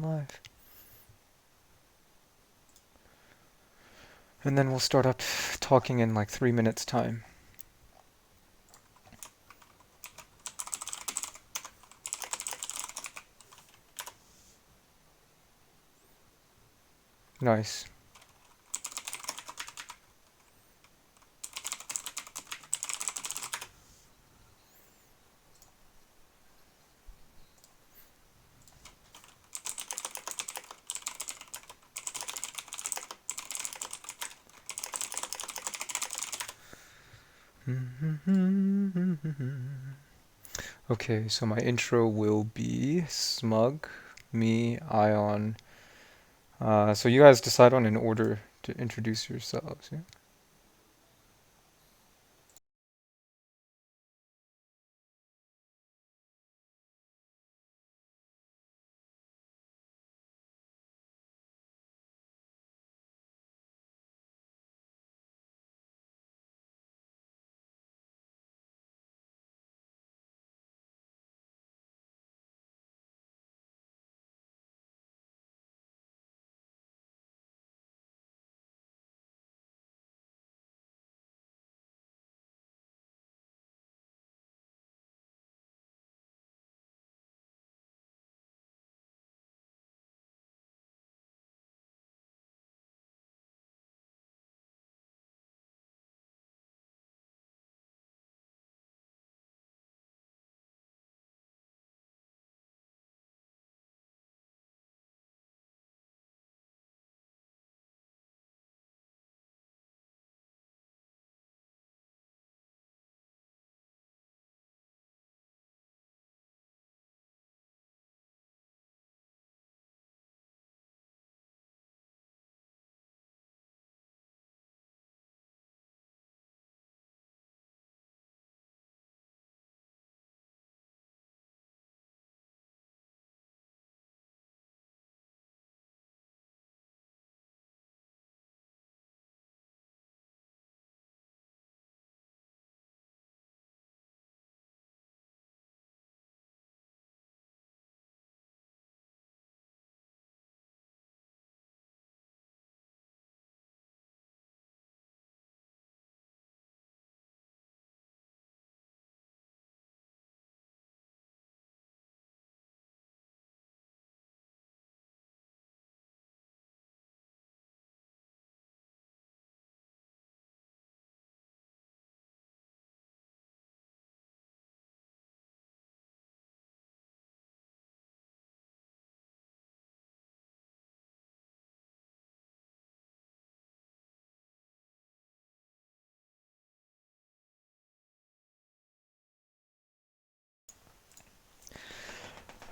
live. And then we'll start up talking in like 3 minutes time. Nice. Okay, so my intro will be Smug, me, Ion. So you guys decide on an order to introduce yourselves, yeah?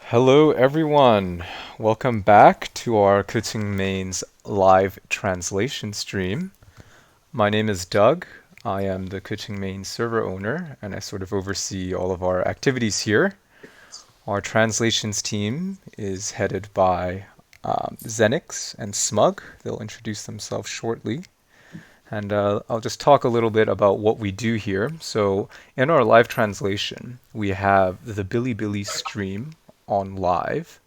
Hello everyone! Welcome back to our Kuching Main's live translation stream. My name is Doug. I am the Kuching Main server owner and I sort of oversee all of our activities here. Our translations team is headed by Zenyx and Smug. They'll introduce themselves shortly. And I'll just talk a little bit about what we do here. So in our live translation, we have the Bilibili stream on live.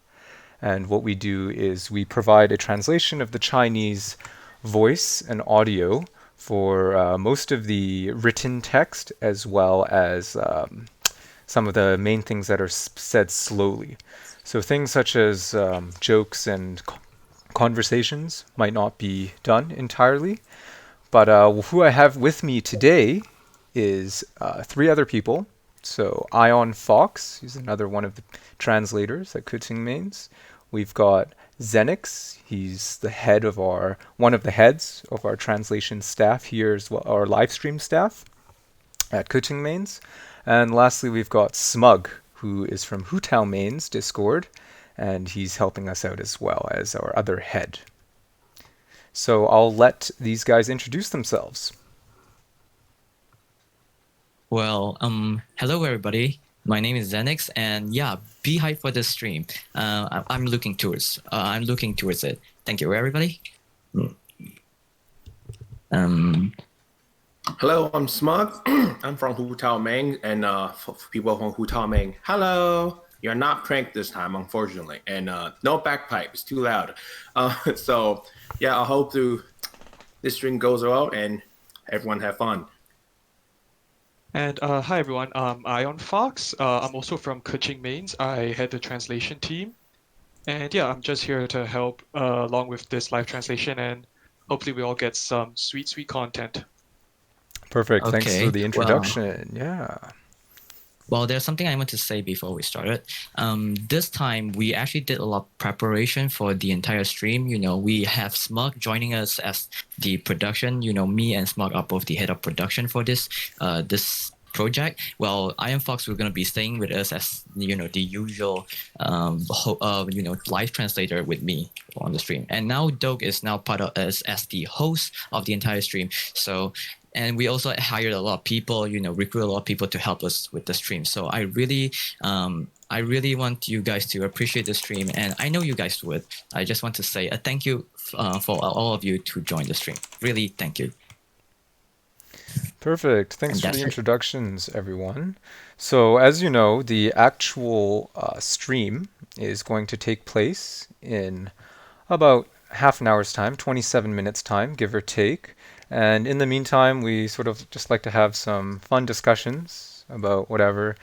And what we do is we provide a translation of the Chinese voice and audio for most of the written text as well as some of the main things that are said slowly. So things such as jokes and conversations might not be done entirely. But who I have with me today is three other people. So IonFox, he's another one of the translators at Kuting Mains. We've got Zenyx, he's the head of one of the heads of our translation staff here as well, our live stream staff at Kuting Mains. And lastly, we've got Smug, who is from Hutao Mains Discord, and he's helping us out as well as our other head. So I'll let these guys introduce themselves. Well, hello everybody. My name is Zenyx, and yeah, be hyped for this stream. I'm looking towards it. Thank you, everybody. Hello, I'm Smug. I'm from Hutao Main, and for people from Hutao Main, hello. you're not pranked this time, unfortunately, and no bagpipe. It's too loud. So yeah, I hope this stream goes well and everyone have fun. And hi everyone, I'm IonFox. I'm also from Kuching Mains. I head the translation team. And yeah, I'm just here to help along with this live translation and hopefully we all get some sweet, sweet content. Perfect. Thanks for Okay. the introduction. Yeah. Well, there's something I want to say before we started. This time we actually did a lot of preparation for the entire stream. We have Smug joining us as the production. Me and Smug are both the head of production for this project. Well, Iron Fox, we're gonna be staying with us as the usual live translator with me on the stream. And now Doug is now part of us as the host of the entire stream. So and we also hired a lot of people, recruit a lot of people to help us with the stream. So I really want you guys to appreciate the stream, and I know you guys would. I just want to say a thank you for all of you to join the stream. Really, thank you. Perfect. Thanks And for the that's it. introductions, everyone. So, as you know, the actual stream is going to take place in about half an hour's time, 27 minutes time, give or take. And in the meantime, we sort of just like to have some fun discussions about whatever.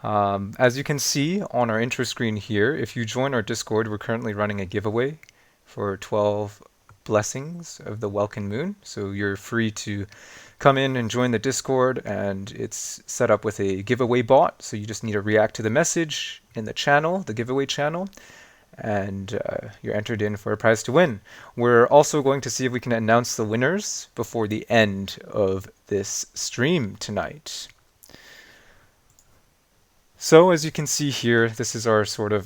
As you can see on our intro screen here, if you join our Discord, we're currently running a giveaway for 12 blessings of the Welkin Moon. So you're free to come in and join the Discord, and it's set up with a giveaway bot. So you just need to react to the message in the channel, the giveaway channel, and you're entered in for a prize to win. We're also going to see if we can announce the winners before the end of this stream tonight. So as you can see here, this is our sort of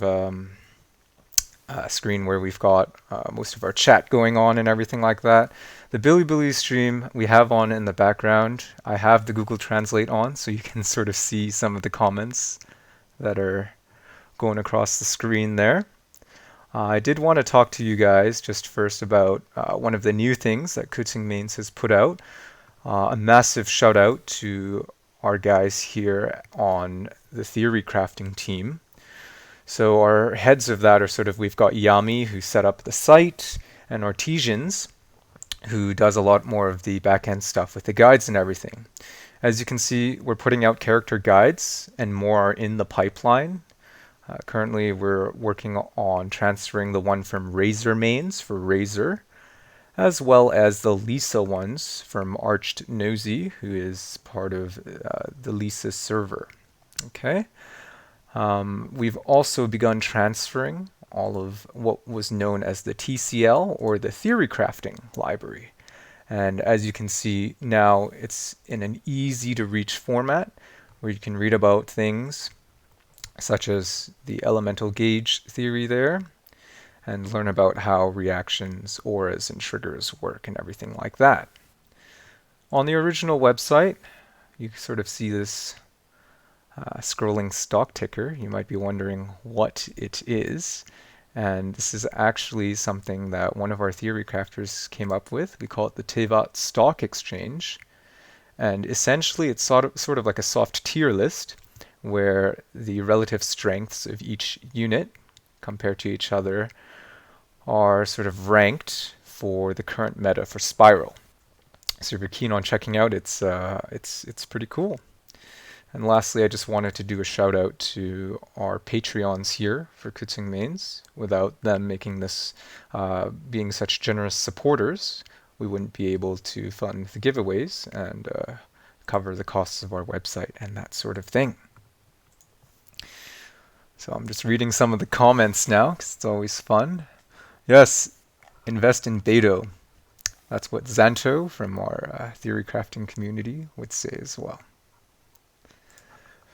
screen where we've got most of our chat going on and everything like that. The Bilibili stream we have on in the background. I have the Google Translate on, so you can sort of see some of the comments that are going across the screen there. I did want to talk to you guys just first about one of the new things that Kutzing Mains has put out. A massive shout out to our guys here on the theory crafting team. So our heads of that are sort of, we've got Yami, who set up the site, and Artesians, who does a lot more of the back-end stuff with the guides and everything. As you can see, we're putting out character guides, and more are in the pipeline. Currently, we're working on transferring the one from Razor Mains for Razor, as well as the Lisa ones from Arched Nosy, who is part of the Lisa server. Okay. We've also begun transferring all of what was known as the TCL, or the Theory Crafting Library. And as you can see now, it's in an easy to reach format where you can read about things such as the elemental gauge theory there, and learn about how reactions, auras, and triggers work and everything like that. On the original website, you sort of see this scrolling stock ticker. You might be wondering what it is. And this is actually something that one of our theory crafters came up with. We call it the Tevat Stock Exchange. And essentially, it's sort of like a soft tier list where the relative strengths of each unit compared to each other are sort of ranked for the current meta for Spiral. So if you're keen on checking out, it's pretty cool. And lastly, I just wanted to do a shout out to our Patreons here for Kutzing Mains. Without them making this, being such generous supporters, we wouldn't be able to fund the giveaways and cover the costs of our website and that sort of thing. So I'm just reading some of the comments now, because it's always fun. Yes, invest in Beto. That's what Zanto from our theory crafting community would say as well.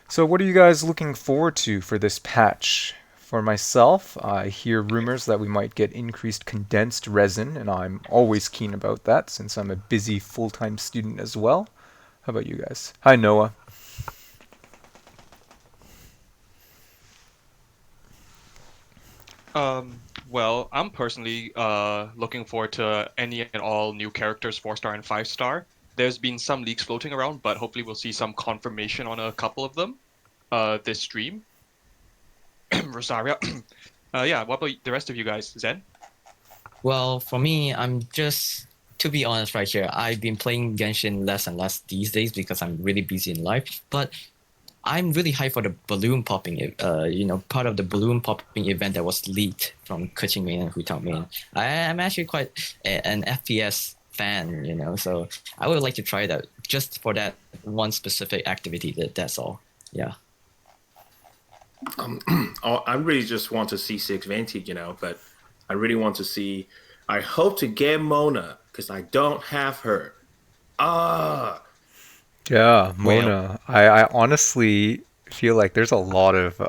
So what are you guys looking forward to for this patch? For myself, I hear rumors that we might get increased condensed resin, and I'm always keen about that since I'm a busy full-time student as well. How about you guys? Hi, Noah. Well, I'm personally looking forward to any and all new characters, 4-star and 5-star. There's been some leaks floating around, but hopefully we'll see some confirmation on a couple of them this stream. Rosaria. Yeah, what about the rest of you guys? Zen? Well, for me, I'm just to be honest right here. I've been playing Genshin less and less these days because I'm really busy in life. But I'm really hyped for the balloon popping. Part of the balloon popping event that was leaked from Kuching Main and Hutao Main. I'm actually quite an FPS fan, so I would like to try that just for that one specific activity. That's all. Yeah. I really just want to see Six Vantage, but I really want to see. I hope to get Mona because I don't have her. Ah, Yeah, Well, Mona. I honestly feel like there's a lot of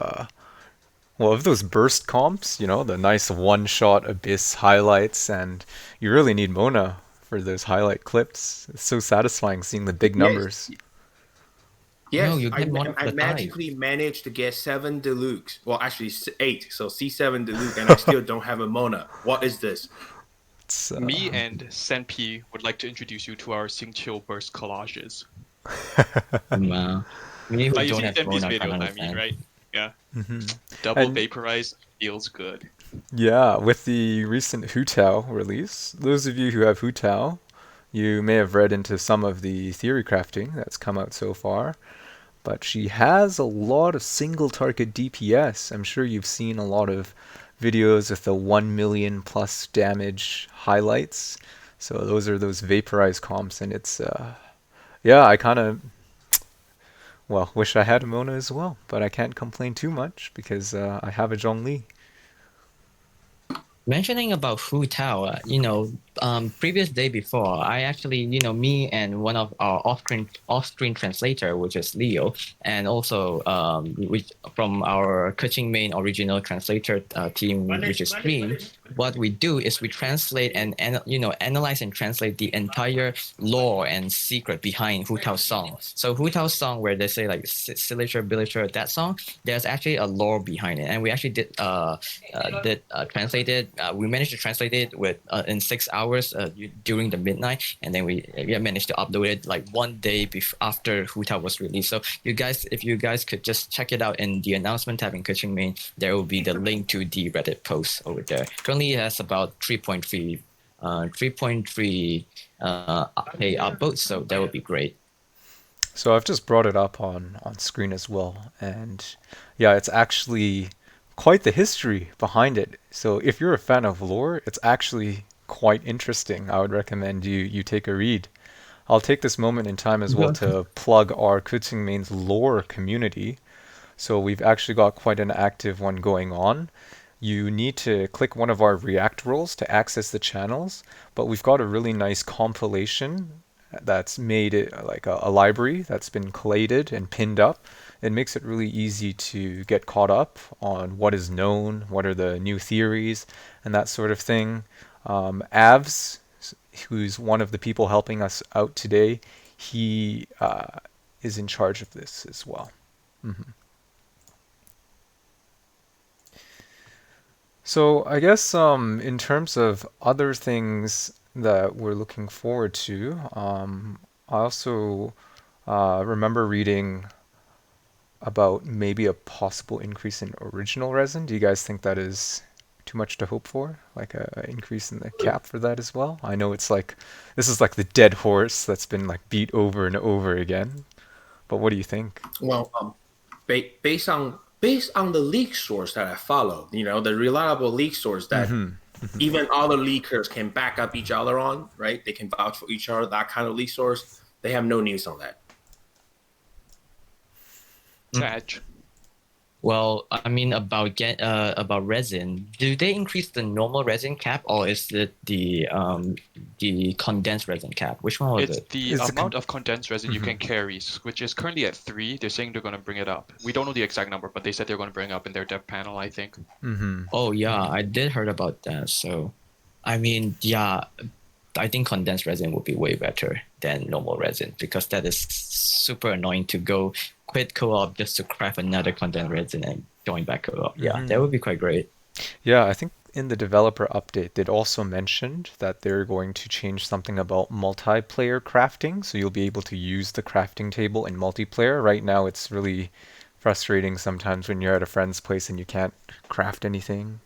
well, of those burst comps, the nice one-shot abyss highlights, and you really need Mona for those highlight clips. It's so satisfying seeing the big yes, numbers. no, yes. you get more I for the time. magically managed to get 7 deluxe. Well, actually 8. So C7 deluxe, and I still don't have a Mona. What is this? It's Me and Senpi would like to introduce you to our Singchill burst collages. Wow. Me who You don't see have Senpi's Mona can't videos, I mean, understand. right? Yeah. Mhm. Double And vaporize feels good. yeah, with the recent Hu Tao release, those of you who have Hu Tao, you may have read into some of the theory crafting that's come out so far. But she has a lot of single target DPS. I'm sure you've seen a lot of videos with the 1 million plus damage highlights. So those are those vaporized comps, and it's yeah, I kind of well wish I had a Mona as well, but I can't complain too much because I have a Zhongli. Mentioning about Hu Tao, previous day before, I actually, me and one of our off-screen translator, which is Leo, and also from our Kuching main original translator team, which is Stream, what we do is we translate and analyze and translate the entire lore and secret behind Hu Tao's song. So Hu Tao's song, where they say like Siliture, Biliture, that song, there's actually a lore behind it, and we actually did translate it. We managed to translate it with in 6 hours during the midnight, and then we managed to upload it like one day after Huta was released. So if you guys could just check it out in the announcement tab in Kuching Main, there will be the link to the Reddit post over there. Currently, it has about 3.3 pay upvotes, so that would be great. So I've just brought it up on screen as well, and yeah, it's actually quite the history behind it. So if you're a fan of lore, it's actually quite interesting. I would recommend you take a read. I'll take this moment in time as well to plug our Kutzing Main's lore community. So we've actually got quite an active one going on. You need to click one of our React roles to access the channels, but we've got a really nice compilation that's made it like a library that's been collated and pinned up. It makes it really easy to get caught up on what is known, what are the new theories, and that sort of thing. Avs, who's one of the people helping us out today, he is in charge of this as well. Mhm. So I guess in terms of other things that we're looking forward to, I also remember reading about maybe a possible increase in original resin. Do you guys think that is too much to hope for? Like a increase in the cap for that as well? I know it's like this is like the dead horse that's been like beat over and over again. But what do you think? Well, based on the leak source that I follow, the reliable leak source that Mm-hmm. even other leakers can back up each other on, right? They can vouch for each other. That kind of leak source, they have no news on that. Sag. Well, I mean about resin. Do they increase the normal resin cap, or is it the condensed resin cap? Which one was It's it? the Is the amount of condensed resin you Mhm. can carry, which is currently at 3. They're saying they're going to bring it up. We don't know the exact number, but they said they're going to bring it up in their dev panel, I think. Mm-hmm. Oh yeah, I did heard about that. So, I mean, yeah, I think condensed resin would be way better than normal resin because that is super annoying to go quit co-op just to craft another condensed resin and join back co-op. Yeah, that Mm-hmm. would be quite great. Yeah, I think in the developer update, they'd also mentioned that they're going to change something about multiplayer crafting, so you'll be able to use the crafting table in multiplayer. Right now, it's really frustrating sometimes when you're at a friend's place and you can't craft anything.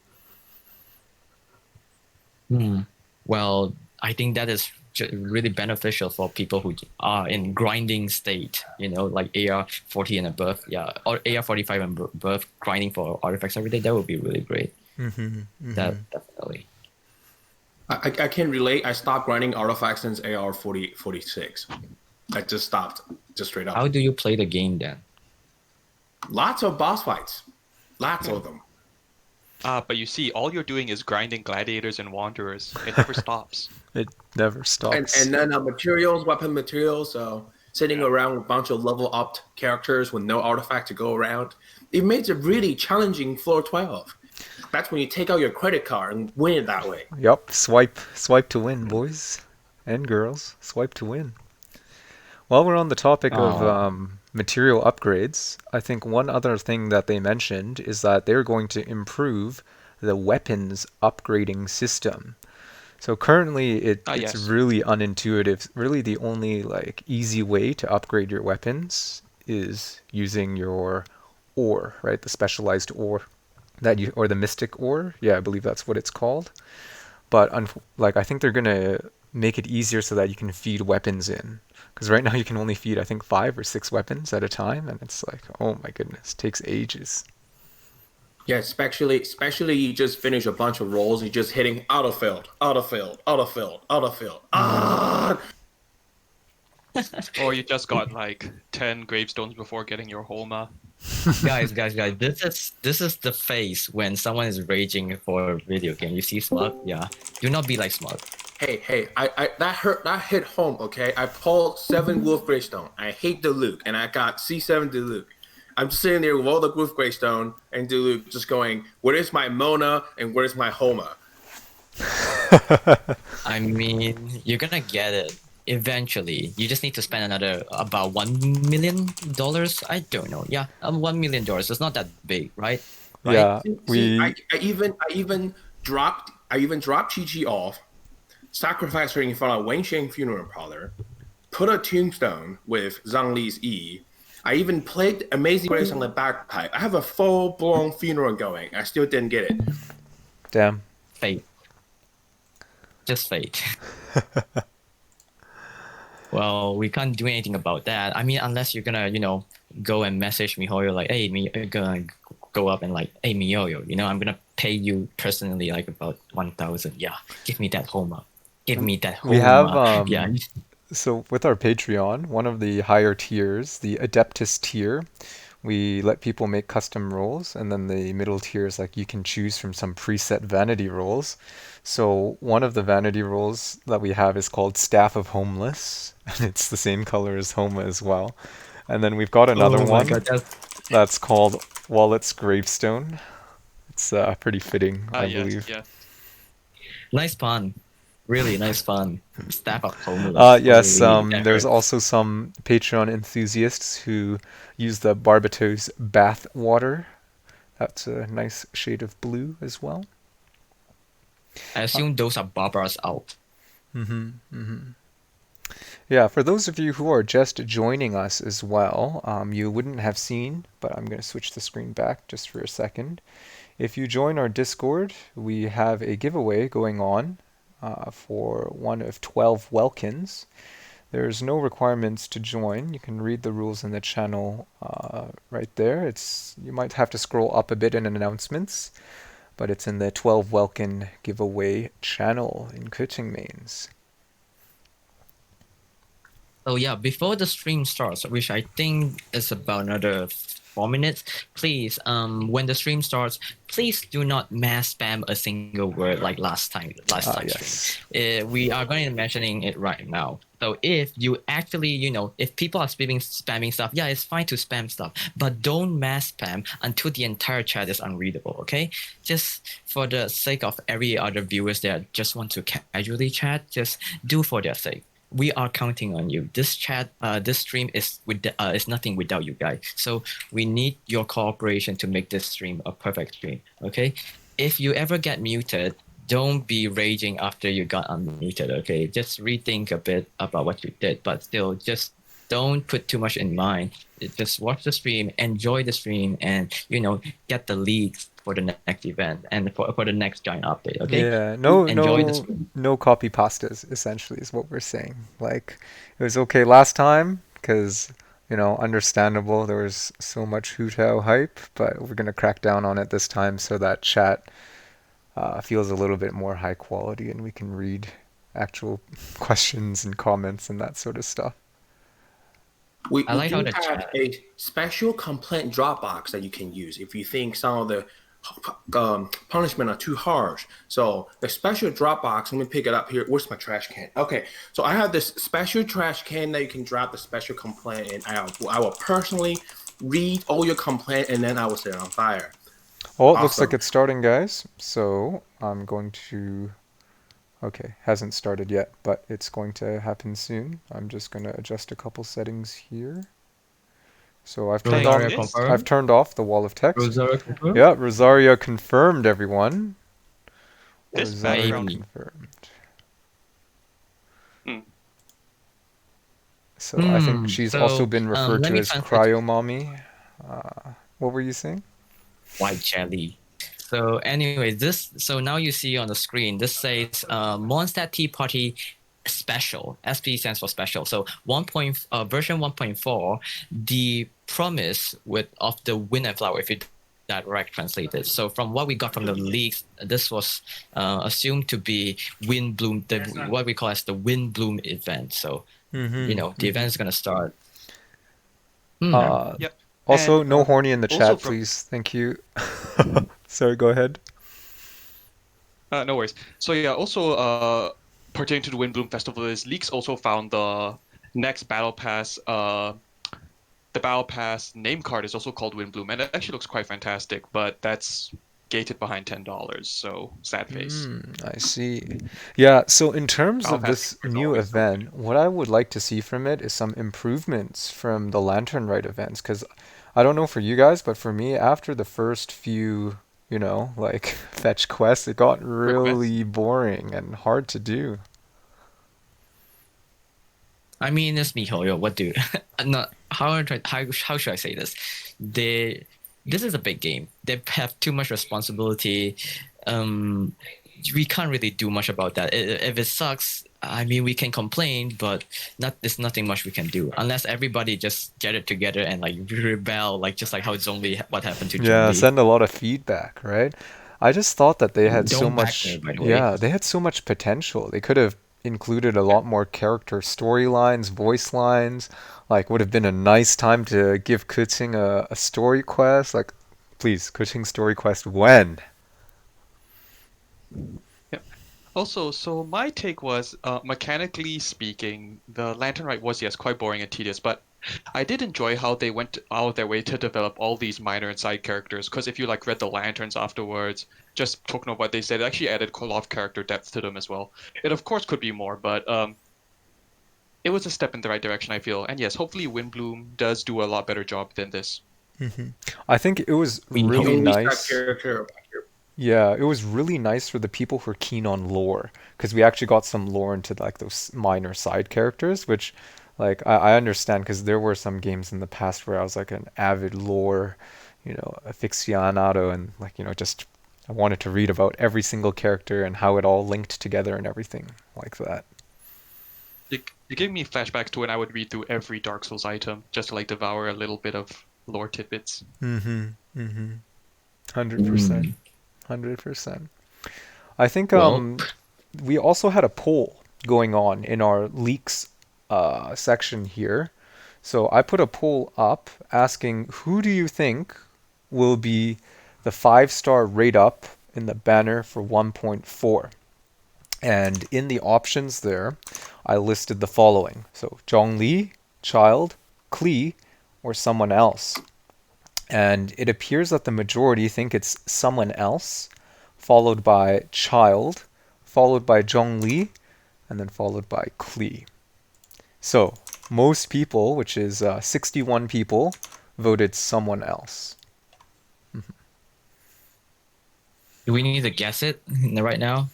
Well, I think that is really beneficial for people who are in grinding state, like AR 40 and above, or AR 45 and above, grinding for artifacts every day. That would be really great. That definitely. I can relate. I stopped grinding artifacts since AR 46. I just stopped, just straight up. How do you play the game then? Lots of boss fights. Lots of them. But you see, all you're doing is grinding gladiators and wanderers. It never stops. It never stops. And then materials, weapon materials. So sitting around with a bunch of level up characters with no artifact to go around, it makes it really challenging floor 12. That's when you take out your credit card and win it that way. Yup, swipe to win, boys and girls. Swipe to win. While we're on the topic of material upgrades, I think one other thing that they mentioned is that they're going to improve the weapons upgrading system. So currently it's really unintuitive. Really the only easy way to upgrade your weapons is using your ore, right? The specialized ore or the mystic ore. Yeah, I believe that's what it's called. But I think they're gonna make it easier so that you can feed weapons in. Because right now you can only feed, I think, 5 or 6 weapons at a time, and it's like, oh my goodness, it takes ages. Yeah, especially you just finish a bunch of rolls, you're just hitting autofilled. Or you just got 10 gravestones before getting your Homa. guys, this is the phase when someone is raging for a video game. You see Smug? Yeah. Do not be like Smug. Hey, I that hit home, okay? I pulled 7 Wolf Greystone. I hate Diluc, and I got C7 Diluc. I'm just sitting there with all the Wolf Greystone and Diluc just going, where is my Mona and where's my Homa? I mean, you're gonna get it eventually. You just need to spend another about $1 million. I don't know. Yeah, $1 million. It's not that big, right? Yeah, I even dropped Chi off, sacrificed her in front of Wang Sheng funeral parlor, put a tombstone with Zhang Li's E. I even played Amazing Grace on the bagpipe. I have a full-blown funeral going. I still didn't get it. Damn. Fate. Just fate. Well, we can't do anything about that. I mean, unless you're gonna, go and message MiHoYo like, hey, you're gonna go up and hey, MiHoYo, I'm gonna pay you personally about 1,000. Yeah, give me that Homa. Give me that Homa. We have yeah. So with our Patreon, one of the higher tiers, the Adeptus tier, we let people make custom rolls, and then the middle tier is you can choose from some preset vanity rolls. So one of the vanity rolls that we have is called Staff of Homeless, and it's the same color as Homa as well. And then we've got another one that's called Wallet's Gravestone. It's pretty fitting, I believe. Yeah. Nice pun. Really nice fun. Staff of Homeless. Yes, there's also some Patreon enthusiasts who use the Barbatos bath water. That's a nice shade of blue as well. I assume those are Barbara's out. Yeah, for those of you who are just joining us as well, you wouldn't have seen, but I'm going to switch the screen back just for a second. If you join our Discord, we have a giveaway going on. For one of 12 Welkins. There's no requirements to join. You can read the rules in the channel right there. You might have to scroll up a bit in announcements, but it's in the 12 Welkin giveaway channel in Kuching Mains. So yeah, before the stream starts, which I think is about another 4 minutes, please, when the stream starts, please do not mass spam a single word like last time yes. stream. We are going to be mentioning it right now. So if you actually, if people are spamming stuff, yeah, it's fine to spam stuff, but don't mass spam until the entire chat is unreadable, okay? Just for the sake of every other viewers that just want to casually chat, just do for their sake. We are counting on you. This stream is nothing without you guys. So we need your cooperation to make this stream a perfect stream. Okay? If you ever get muted, don't be raging after you got unmuted. Okay? Just rethink a bit about what you did, but still just don't put too much in mind. Just watch the stream, enjoy the stream, and get the leads for the next event and for the next giant update. Okay, Yeah, no, enjoy the no, stream. no copy pastas, essentially, is what we're saying. Like, it was okay last time, because, understandable, there was so much Hu Tao hype, but we're gonna crack down on it this time so that chat feels a little bit more high quality and we can read actual questions and comments and that sort of stuff. We I like do how the have chat. a special complaint Dropbox that you can use if you think some of the punishment are too harsh. So the special Dropbox, let me pick it up here. Where's my trash can? Okay, so I have this special trash can that you can drop the special complaint in. I will personally read all your complaint and then I will set it on fire. Oh, it looks like Awesome. it's starting, guys. So I'm going to... Okay, hasn't started yet, but it's going to happen soon. I'm just going to adjust a couple settings here. So Thank Rosario you. I've confirmed. turned off the wall of text. Rosario confirmed. Yeah, Rosaria confirmed, everyone. This Rosaria background. Maybe. confirmed. Hmm. So I think she's also So been referred let to me as translate Cryo Mommy. What were you saying? white jelly. So anyway, so now you see on the screen, this says Mondstadt Tea Party Special. SP stands for special. So version 1.4, the promise of the wind and flower, if you direct translate it. So from what we got from the leaks, this was assumed to be wind bloom, what we call as the wind bloom event. So the event is gonna start. Uh, Yep. Also, And no horny in the also chat, from please. Thank you. Sorry, go ahead. no worries. So yeah, also pertaining to the Windbloom Festival is leaks also found the next battle pass. The battle pass name card is also called Windbloom, and it actually looks quite fantastic. But that's gated behind $10. So sad face. I see. Yeah, so in terms Battle of pass this is new always so good. event, what I would like to see from it is some improvements from the Lantern Rite events, because I don't know for you guys, but for me, after the first few, like fetch quests, it got Request. really boring and hard to do. I mean, it's MiHoYo. What do? Not how should I say this? This is a big game. They have too much responsibility. Um, we can't really do much about that. If it sucks, I mean, we can complain, but there's nothing much we can do unless everybody just get it together and like rebel, like just like how Zhongli, what happened to Yeah, Zhongli. send a lot of feedback, right? I just thought that they had so Don't back me, much, by the way. yeah, they had so much potential. They could have included a lot more character storylines, voice lines. Like, would have been a nice time to give Kuching a story quest. Like, please, Kuching story quest when? Yep. Also, so my take was, mechanically speaking, the Lantern Rite was, yes, quite boring and tedious, but I did enjoy how they went out of their way to develop all these minor and side characters. Because if you like read the Lanterns afterwards, just talking about what they said, it actually added a lot of character depth to them as well. It of course could be more, but it was a step in the right direction, I feel. And yes, hopefully Windbloom does do a lot better job than this. I think it was We The hope. really only side nice. character. Yeah, it was really nice for the people who are keen on lore, because we actually got some lore into like those minor side characters, which like I understand because there were some games in the past where I was like an avid lore, aficionado, and like, just I wanted to read about every single character and how it all linked together and everything like that. It gave me flashbacks to when I would read through every Dark Souls item just to like devour a little bit of lore tidbits. Mm-hmm. Mm-hmm. 100%. Mm, 100%. I think well, we also had a poll going on in our leaks section here. So I put a poll up asking who do you think will be the 5-star rate up in the banner for 1.4? And in the options there, I listed the following. So Zhongli, Child, Klee, or someone else. And it appears that the majority think it's someone else, followed by Child, followed by Zhongli, and then followed by Klee. So, most people, which is 61 people, voted someone else. do we need to guess it right now?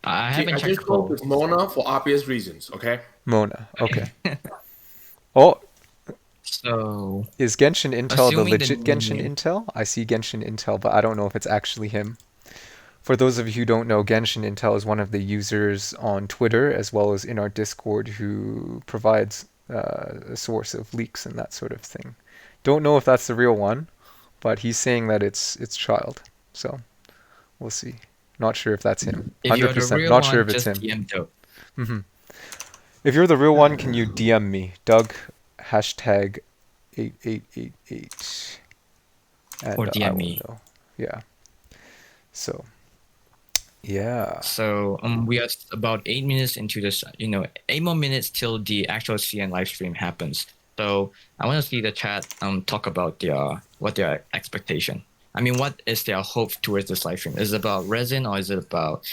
I See, haven't I checked just the vote poll. with Mona for obvious reasons. Okay. Mona, okay. Oh, So, Is Genshin Intel the assuming the legit Genshin name. Intel? I see Genshin Intel, but I don't know if it's actually him. For those of you who don't know, Genshin Intel is one of the users on Twitter as well as in our Discord who provides a source of leaks and that sort of thing. Don't know if that's the real one, but he's saying that it's child. So we'll see. Not sure if that's him. If you're the 100%. real Not sure one, if it's just him. DM Dope hmm If you're the real one, can you DM me? Doug hashtag 8888 and or I DM will me. know. Yeah. So, yeah. So we are about 8 minutes into this. 8 more minutes till the actual CN live stream happens. So I want to see the chat talk about their expectation. I mean, what is their hope towards this live stream? Is it about resin or is it about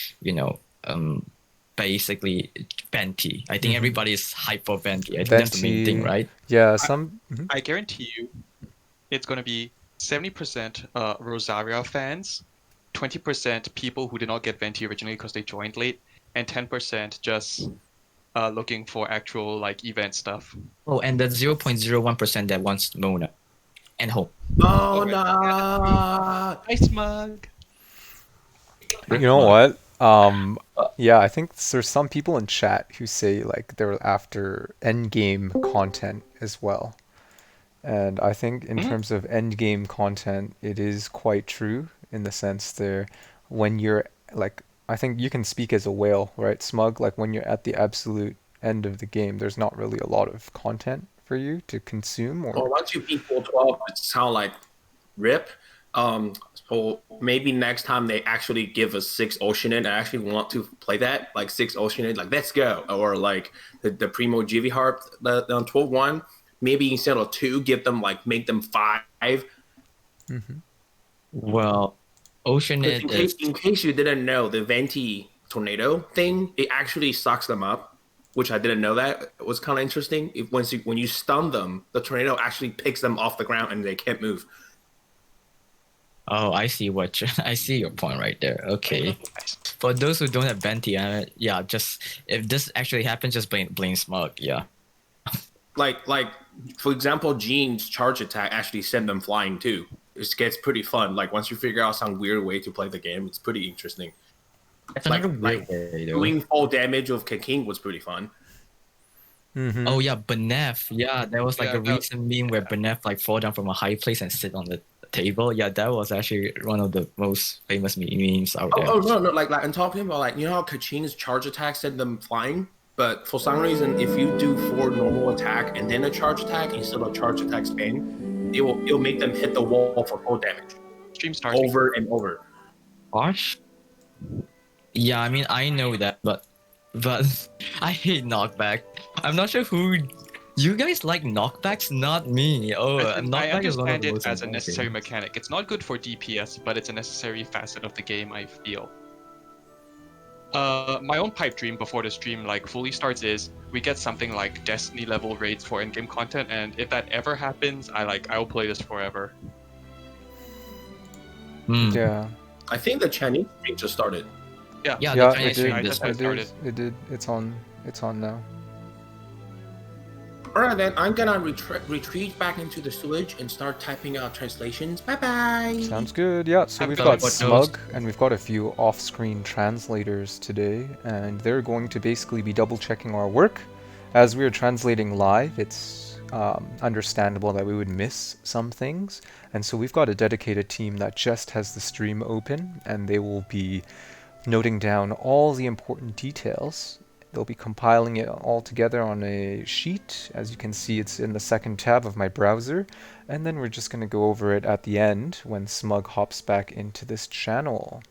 basically Venti? I think everybody is hyped for Venti. I think that's the main thing, Venti. right? Yeah, I guarantee you, it's going to be 70% Rosaria fans, 20% people who did not get Venti originally because they joined late, and 10% just looking for actual like event stuff. Oh, and the 0.01% that wants Mona and Hope. Oh Okay. no! Hi, Smug. You know what? Yeah, I think there's some people in chat who say like they're after end game content as well. And I think in terms of end game content, it is quite true in the sense there when you're like I think you can speak as a whale, right? Smug, like when you're at the absolute end of the game, there's not really a lot of content for you to consume Or or once you beat 412, it sound like rip. So maybe next time they actually give us 6 Oceanid, I actually want to play that, like 6 Oceanid, like let's go. Or like the Primo GV Harp, the 12-1, maybe instead of 2, give them like make them 5. Well, Oceanid In case you didn't know, the Venti tornado thing, it actually sucks them up, which I didn't know that. It was kind of interesting. When you stun them, the tornado actually picks them off the ground and they can't move. Oh, I see I see your point right there. Okay. For those who don't have Venti, yeah, just if this actually happens, just blame Smug. Yeah. Like for example, Jean's charge attack actually sent them flying too. It gets pretty fun. Like once you figure out some weird way to play the game, it's pretty interesting. That's another weird way, though. Doing full damage with King was pretty fun. Oh yeah, Benef. Yeah, there was like Yeah, a recent meme where Benef like fall down from a high place and sit on the table. Yeah, that was actually one of the most famous memes out there. Oh no, like I'm talking about like how Kachin's charge attack sent them flying, but for some reason if you do 4 normal attack and then a charge attack instead of charge attack spin, it'll make them hit the wall for full damage. Stream starting. Over and over. Gosh. Yeah, I mean I know that, but I hate knockback. I'm not sure who you guys like knockbacks, not me. Oh, I knockback is one of understand the it most as a annoying necessary things. mechanic. It's not good for DPS, but it's a necessary facet of the game, I feel. My own pipe dream before the stream like fully starts is we get something like Destiny level raids for in-game content, and if that ever happens, I'll play this forever. yeah. I think the Chinese stream just started. Yeah, Yeah, the it Chinese did. stream just started. It did. It's on now. Alright then, I'm gonna retreat back into the sewage and start typing out translations. Bye bye. Sounds good. Yeah, so I'm we've done got with Smug and we've got a few off-screen translators today, and they're going to basically be double-checking our work. As we are translating live, it's understandable that we would miss some things, and so we've got a dedicated team that just has the stream open, and they will be noting down all the important details. They'll be compiling it all together on a sheet. As you can see, it's in the second tab of my browser. And then we're just going to go over it at the end when Smug hops back into this channel.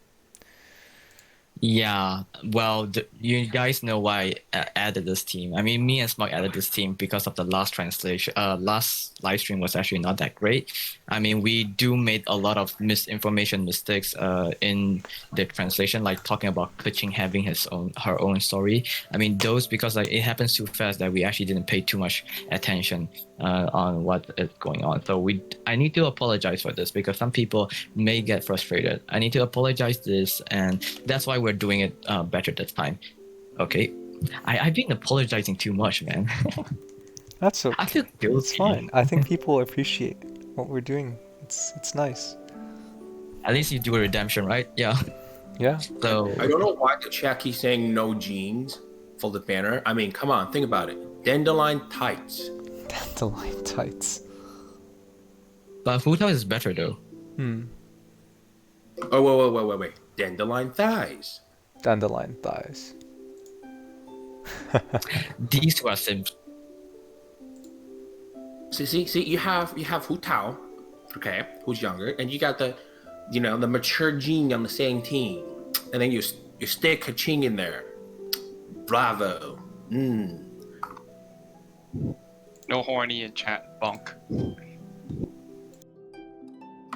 Yeah, well, you guys know why I added this team. I mean, me and Smug added this team because of the last translation. Last live stream was actually not that great. I mean, we do made a lot of misinformation mistakes in the translation, like talking about Kuching having her own story. I mean, those because like it happens too fast that we actually didn't pay too much attention on what is going on. So I need to apologize for this because some people may get frustrated. I need to apologize this, and that's why we're doing it better this time. Okay, I've been apologizing too much, man. That's I okay. feel guilty. It's fine. I think people appreciate what we're doing. It's nice. At least you do a redemption, right? Yeah. Yeah. So I don't know why the chat keeps saying no jeans for the banner. I mean, come on, think about it. Dandelion tights. Dandelion tights. but Futao is better though. Oh, wait. Dandelion thighs. Dandelion thighs. These two are sims. See, you have Hu Tao, okay, who's younger, and you got the mature gene on the same team, and then you stick Kaching in there. Bravo. No horny in chat. Bonk.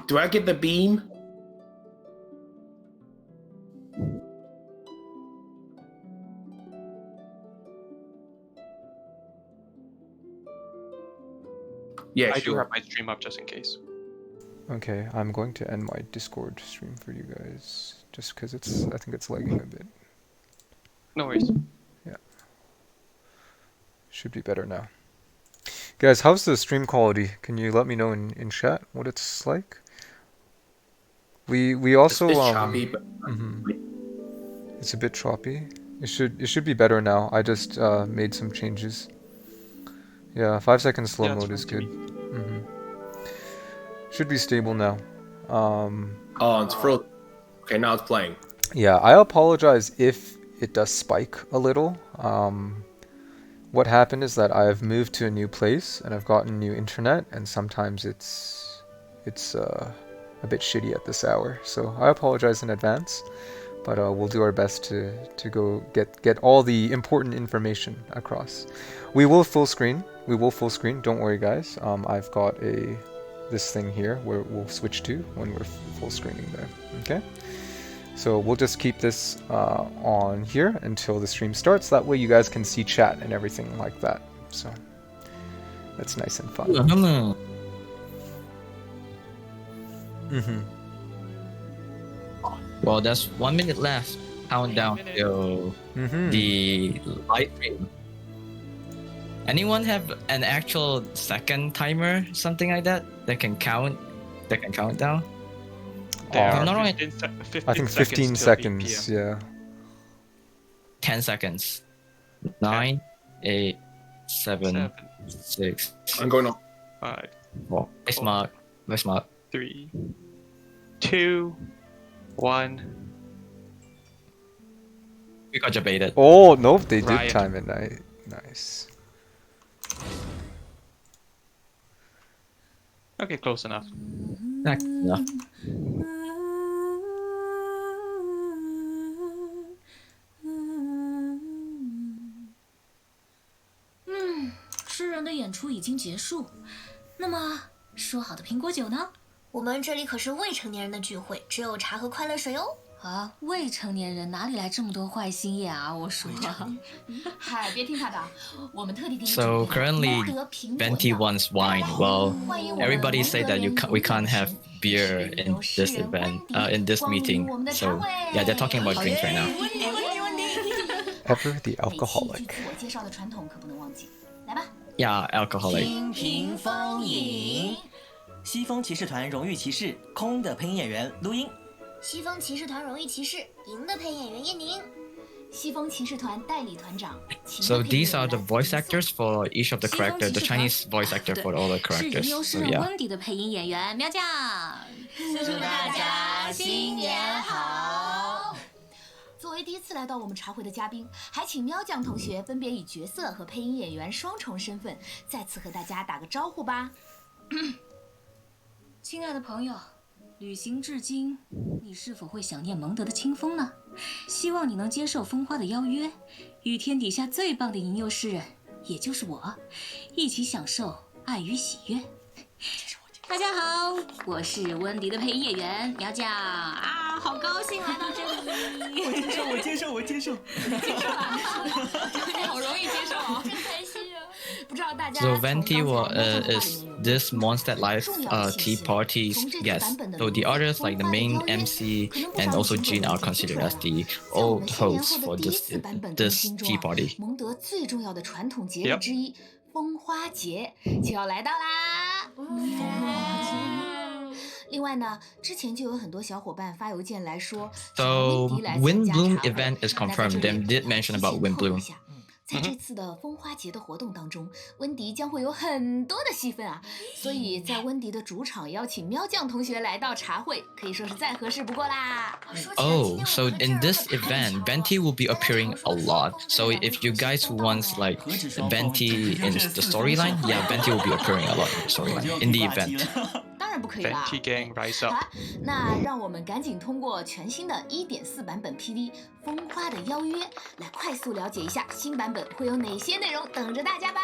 Do I get the beam? Yeah, I do sure. have my stream up just in case. Okay, I'm going to end my Discord stream for you guys, just because I think it's lagging a bit. No worries. Yeah. Should be better now. Guys, how's the stream quality? Can you let me know in chat what it's like? We also It's choppy, but it's a bit choppy. It should be better now. I just made some changes. Yeah, 5-second slow Yeah, it's mode is fine to good. Should be stable now. oh, it's frozen. Okay, now it's playing. Yeah, I apologize if it does spike a little. What happened is that I've moved to a new place and I've gotten new internet, and sometimes it's a bit shitty at this hour. So I apologize in advance, but we'll do our best to go get all the important information across. We will full screen. Don't worry, guys. I've got this thing here where we'll switch to when we're full screening there. Okay. So we'll just keep this on here until the stream starts. That way you guys can see chat and everything like that. So that's nice and fun. Well, there's 1 minute left. Countdown till the live stream. Anyone have an actual second timer, something like that can count down? There I'm are not wrong, 15 I think 15 seconds. Yeah. 10 seconds. 9, 8, 7, 6, I'm going on. 5, 4. Nice mark. 3, 2, 1. We got debated. Oh nope, they did Riot. time it. Nice. Okay, close enough. Enough. 诗人的演出已经结束，那么说好的苹果酒呢？我们这里可是未成年人的聚会，只有茶和快乐水哦。啊，未成年人哪里来这么多坏心眼啊？我说，嗨，别听他的，我们特地给你 So currently, Venti wants wine. Well, everybody say that we can't have beer in this event, in this meeting. So yeah, they're talking about drinks right now. Ever the alcoholic. 自我介绍的传统可不能忘记，来吧。 Yeah, alcoholic. 屏风影，西风骑士团荣誉骑士空的配音演员录音，西风骑士团荣誉骑士赢的配音演员叶宁，西风骑士团代理团长。 So these are the voice actors for each of the characters, the Chinese voice actor for all the 是吟游 characters. 诗 So 人 yeah. 温迪的配音演员苗酱。祝大家新年好！作为第一次来到我们茶会的嘉宾，还请喵酱同学分别以角色和配音演员双重身份，再次和大家打个招呼吧。亲爱的朋友，旅行至今，你是否会想念蒙德的清风呢？希望你能接受风花的邀约，与天底下最棒的吟游诗人，也就是我，一起享受爱与喜悦。大家好，我是温迪的配音演员苗酱啊，好高兴来到这里。我接受。接受了，好容易接受啊，真开心啊！不知道大家 So 从 Venti 刚才的 is this Mondstadt Live Tea Party's guest. So the others, like the main MC and also Jean, are considered as the old hosts for this tea party. 蒙德最重要的传统节日之一。风花节就要来到啦！另外呢，之前就有很多小伙伴发邮件来说，请温 So 迪来参加 Windbloom 茶会。 event is 那在这 confirmed. 里 They did 我 mention 提 about 前透露 Windbloom. 一下，在这次的风花节的活动当中，温迪将会有很多的戏份啊，所以在温迪的主场邀请喵酱同学来到茶会，可以说是再合适不过啦。 Oh, so in this event, Venti will be appearing a lot. So if you guys who wants like Venti in the storyline, yeah, Venti will be appearing a lot in the storyline in the event. 当然不可以啦。 Venti Gang Rise 好 Up。啦，那让我们赶紧通过全新的1.4版本 PV《风花的邀约》来快速了解一下新版本会有哪些内容等着大家吧。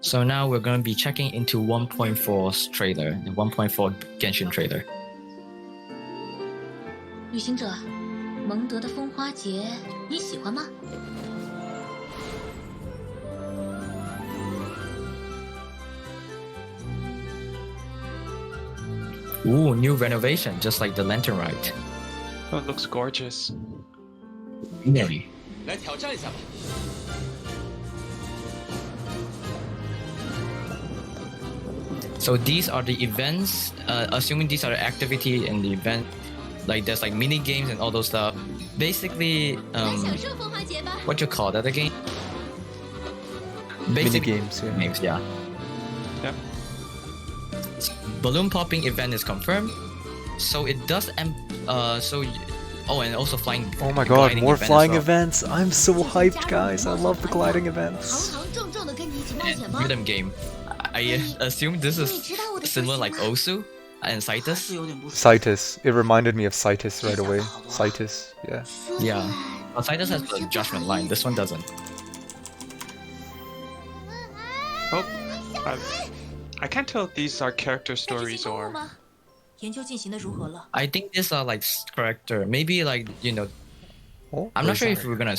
So now we're going to be checking into 1.4's trailer, the 1.4 Genshin trailer. 旅行者，蒙德的风花节你喜欢吗？ Ooh, new renovation, just like the Lantern Rite. Oh, it looks gorgeous. Really? 来挑战一下吧。 So these are the events, assuming these are the activity in the event, like there's like mini games and all those stuff. Basically, 来享受风花节吧。 what you call that again? Mini Basic games, yeah. games, yeah. Yep. Balloon popping event is confirmed. So it does oh, and also flying. Oh my god, gliding more event as flying well. events! I'm so hyped, guys! I love the gliding events. 堂堂正正的跟你一起冒险吗？ Rhythm game. I assume this is similar like Osu and Citus. 有点不舒服。 Citus. It reminded me of Citus right away. Citus, yeah. Yeah. Well, Citus has the judgment line. This one doesn't. Oh, I can't tell if these are character 在这些 stories 公务 or. 吗？研究进行的如何了？ I think these are like character. Maybe like Oh, I'm not sure if Rosari. we're gonna.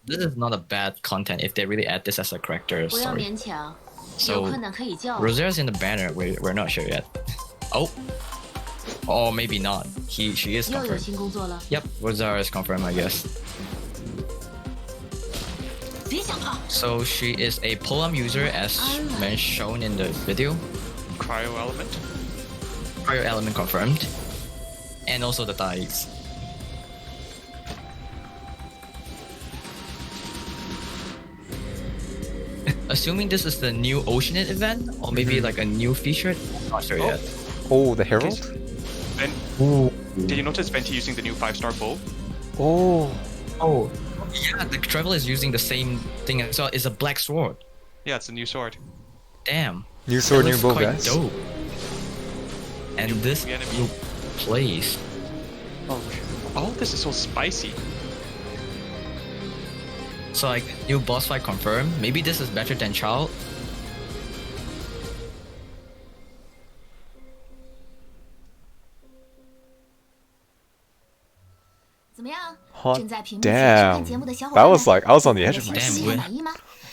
This is not a bad content if they really add this as a character 不要 story. 勉强，有 So 困难可以叫我。 Rosera's in the banner. We're not sure yet. Oh, or maybe not. She is 又有 confirmed. 新工作了， Yep, Rosera is confirmed, I guess. 别想跑！ So she is a poem user as shown in the video. Cryo element. Fire element confirmed. And also the tides. Assuming this is the new Oceanid event, or maybe like a new feature, not sure yet. Oh, the Herald? Ben, did you notice Venti using the new 5-star bow? Oh. Oh, yeah, the Traveler is using the same thing as well. It's a black sword. Yeah, it's a new sword. Damn. New sword, That new looks bow, quite guys. dope. And this enemy. new place. Oh, all this is so spicy. So like new boss fight confirmed. Maybe this is better than Child. 怎么样？ Hot 正在屏幕前收看节目的小伙伴 That 们 was like, I was on the edge of 对 my 这 damn 个 win. 满意吗？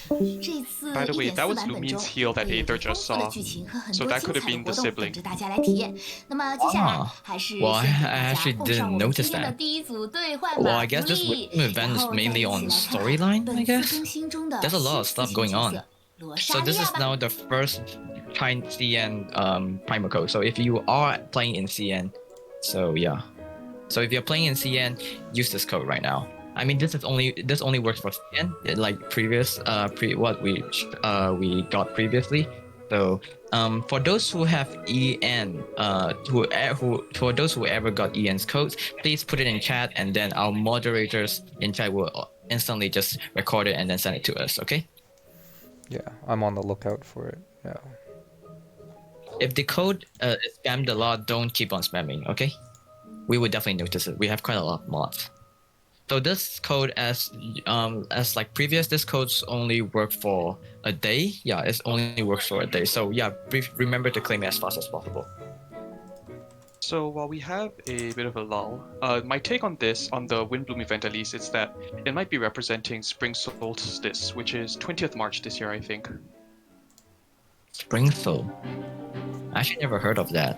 这次 By the way, that 1.4 was 版本中 Lumine's heal that 会有 Aether 着 just 丰富的 saw. 剧情和很 So 多 that 精 could have 彩的 been 活 the 动 sibling. 等着大家来体验。那么接下来还是先给 Well, 大 I 家 actually 奉上 didn't 我们 notice 今天的 that. 第一组兑换 Well, 码 I guess 福 this 利， event 然 is 后再 mainly 一 on 起来看 storyline, I 本次 guess. 更新中的 There's a lot of 新 stuff 四 going 星角 on. 色罗 So 莎莉 this 亚 is 吧。 now the first China CN primer code. So if you are playing in CN, so yeah. So if you're playing in CN, use this code right now. I mean, this only works for CN, like previous what we got previously. So for those who have EN, for those who ever got EN's codes, please put it in chat, and then our moderators in chat will instantly just record it and then send it to us. Okay? Yeah, I'm on the lookout for it. Yeah. If the code is spammed a lot, don't keep on spamming. Okay? We would definitely notice it. We have quite a lot of mods. So this code, as like previous, this codes only work for a day. Yeah, it only works for a day. So yeah, remember to claim it as fast as possible. So while we have a bit of a lull, my take on this, on the Windbloom event at least, is that it might be representing Spring Solstice, which is 20th March this year, I think. Spring Soul. I actually never heard of that.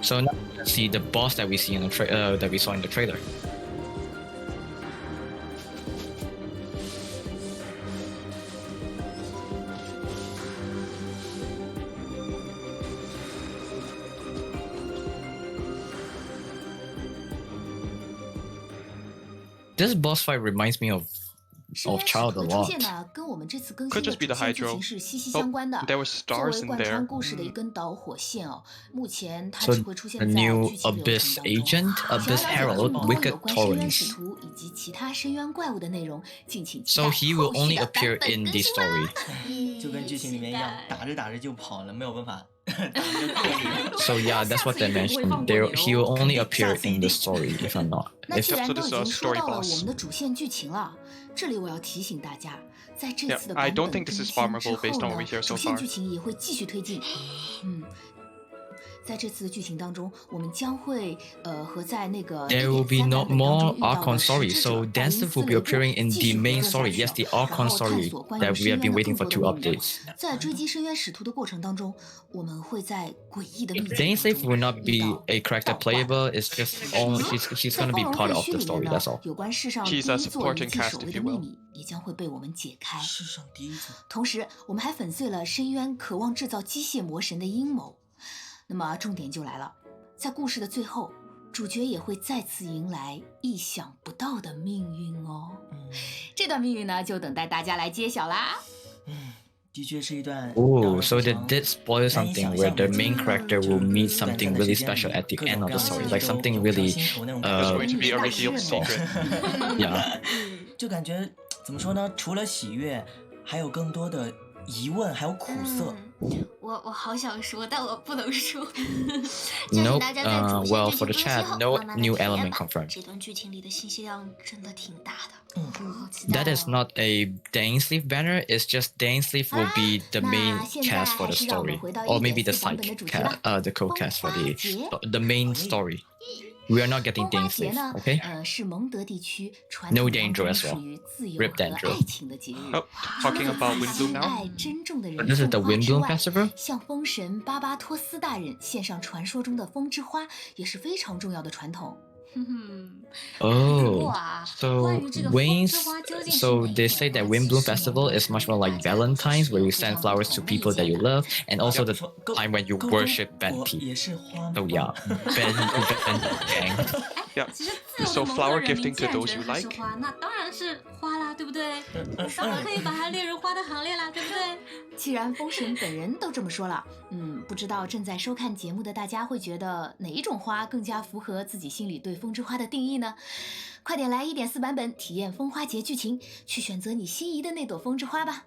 So now let's see the boss that we see in the that we saw in the trailer. This boss fight reminds me of 深渊使 Child 徒 a 的出现 lot. 呢，跟我们这次更 Could 新的 just be 主 the 线剧 Hydro. 情是息息 Oh, 相关的。 there were 作 stars 为 in 贯穿 there. 故事的一根导火线哦，目前它 So 只会出现 a 在 new 剧情流 Abyss 程当中。 Agent, 想要 Abyss 了解 Herald, 更多 Wicked 有关深渊使 Torrents. 徒以及其他深渊怪物的内容，敬请期 So 待 he will 后续 only 的 appear 版本 in 更 the 新啦。 story. 就跟剧情里面一样，打着打着就跑了，没有办法打着过去。 So yeah, that's what they 下次一定不会放 mentioned. 过 There, 你哦。 he will only 下 appear 次一 in the 定。 story, if I'm not. 那 If 既然 So 都 this 已 is a 经说 story 到了 boss. 我们的主线剧情了，这里我要提醒大家，在这 Yeah, 次的 I 版 don't 本 think 更 this 新 is 之 farmable 后 based on what 呢 we hear，so 主线 far. 剧情也会继续推进。在这次的剧情当中，我们将会和在那个 there will be 1.3 no 版本当 more 中遇到 Archon 的使 story. 之 So 者戴因 Dancer 斯 will 雷 be 布 appearing in 继 the 续 main 活下 story. 去 Yes, the 然 Archon 后探 story 索关于 that 深 we have 渊 been 的 waiting 更 for 多的 2 内容。 updates. 在追击深渊使徒的过程当中，我们会在诡异的秘境 Dancer 当中 will not 遇 be 到 a character 造化 playable. It's just all she's 在 gonna 暴 be 龙 part 废 of 墟 the 里面 story. 呢 That's all. 有关世上第 She's a 一座遗 supporting 迹 cast, 守 if 卫 you 的秘 will. 密也将会被我们解开。世上第一座。同时，我们还粉碎了深渊渴望制造机械魔神的阴谋。那么重点就来了，在故事的最后，主角也会再次迎来意想不到的命运哦。这段命运呢，就等待大家来揭晓啦。的确是一段。 Oh, so they did spoil something where the main character will meet something really special at the end of the story, like something really, There's going to be a revealed secret. yeah. 就感觉怎么说呢？除了喜悦，还有更多的疑问，还有苦涩。我好想说，但我不能说。 Nope. 大家在主线 Well, 剧 for 情 the 更新 chat, 后 no 慢慢地 new 体验 element 吧 confirmed. 这段剧情里的信息量真的挺大的。 That is not a Dane Sleeve banner. It's just Dane Sleeve will be the main 那现在 cast for 还 the 是让我们 story, 回到 or maybe the 1.4版 side 本的主题吧。 the co-cast for 风花节 the main story. We are not getting 风花 Dane 节 Sleeve, 呢， okay? 是蒙德地区传 No 统当 Danger 中 as well. 属于自由 Rip 和 Danger. 爱情的节日。 Oh, talking about Windbloom now. 爱珍重的人 This is the 送花之 Windbloom 外 Festival? 向风神巴巴托斯大人献上传说中的风之花，也是非常重要的传统。Oh, 哇， so 关于这个风 Wayne's. 之花究竟是 So 哪一 they 种 say that 花 Windbloom 其实 Festival is much more like Valentine's, where you send flowers to people that you love, and also the time when you worship Benti. 也是花。 Oh yeah, Ben Gang. Yeah. 其实自由 So 的蒙特 flower 人民 gifting 既 to 然 those 觉 you 得它是 like. 花，那当然是花啦，对不对？当然可以把它列入花的行列啦，对不对？既然风神本人都这么说了，不知道正在收看节目的大家会觉得哪一种花更加符合自己心里对风之花的定义呢？快点来1.4版本体验风花节剧情，去选择你心仪的那朵风之花吧。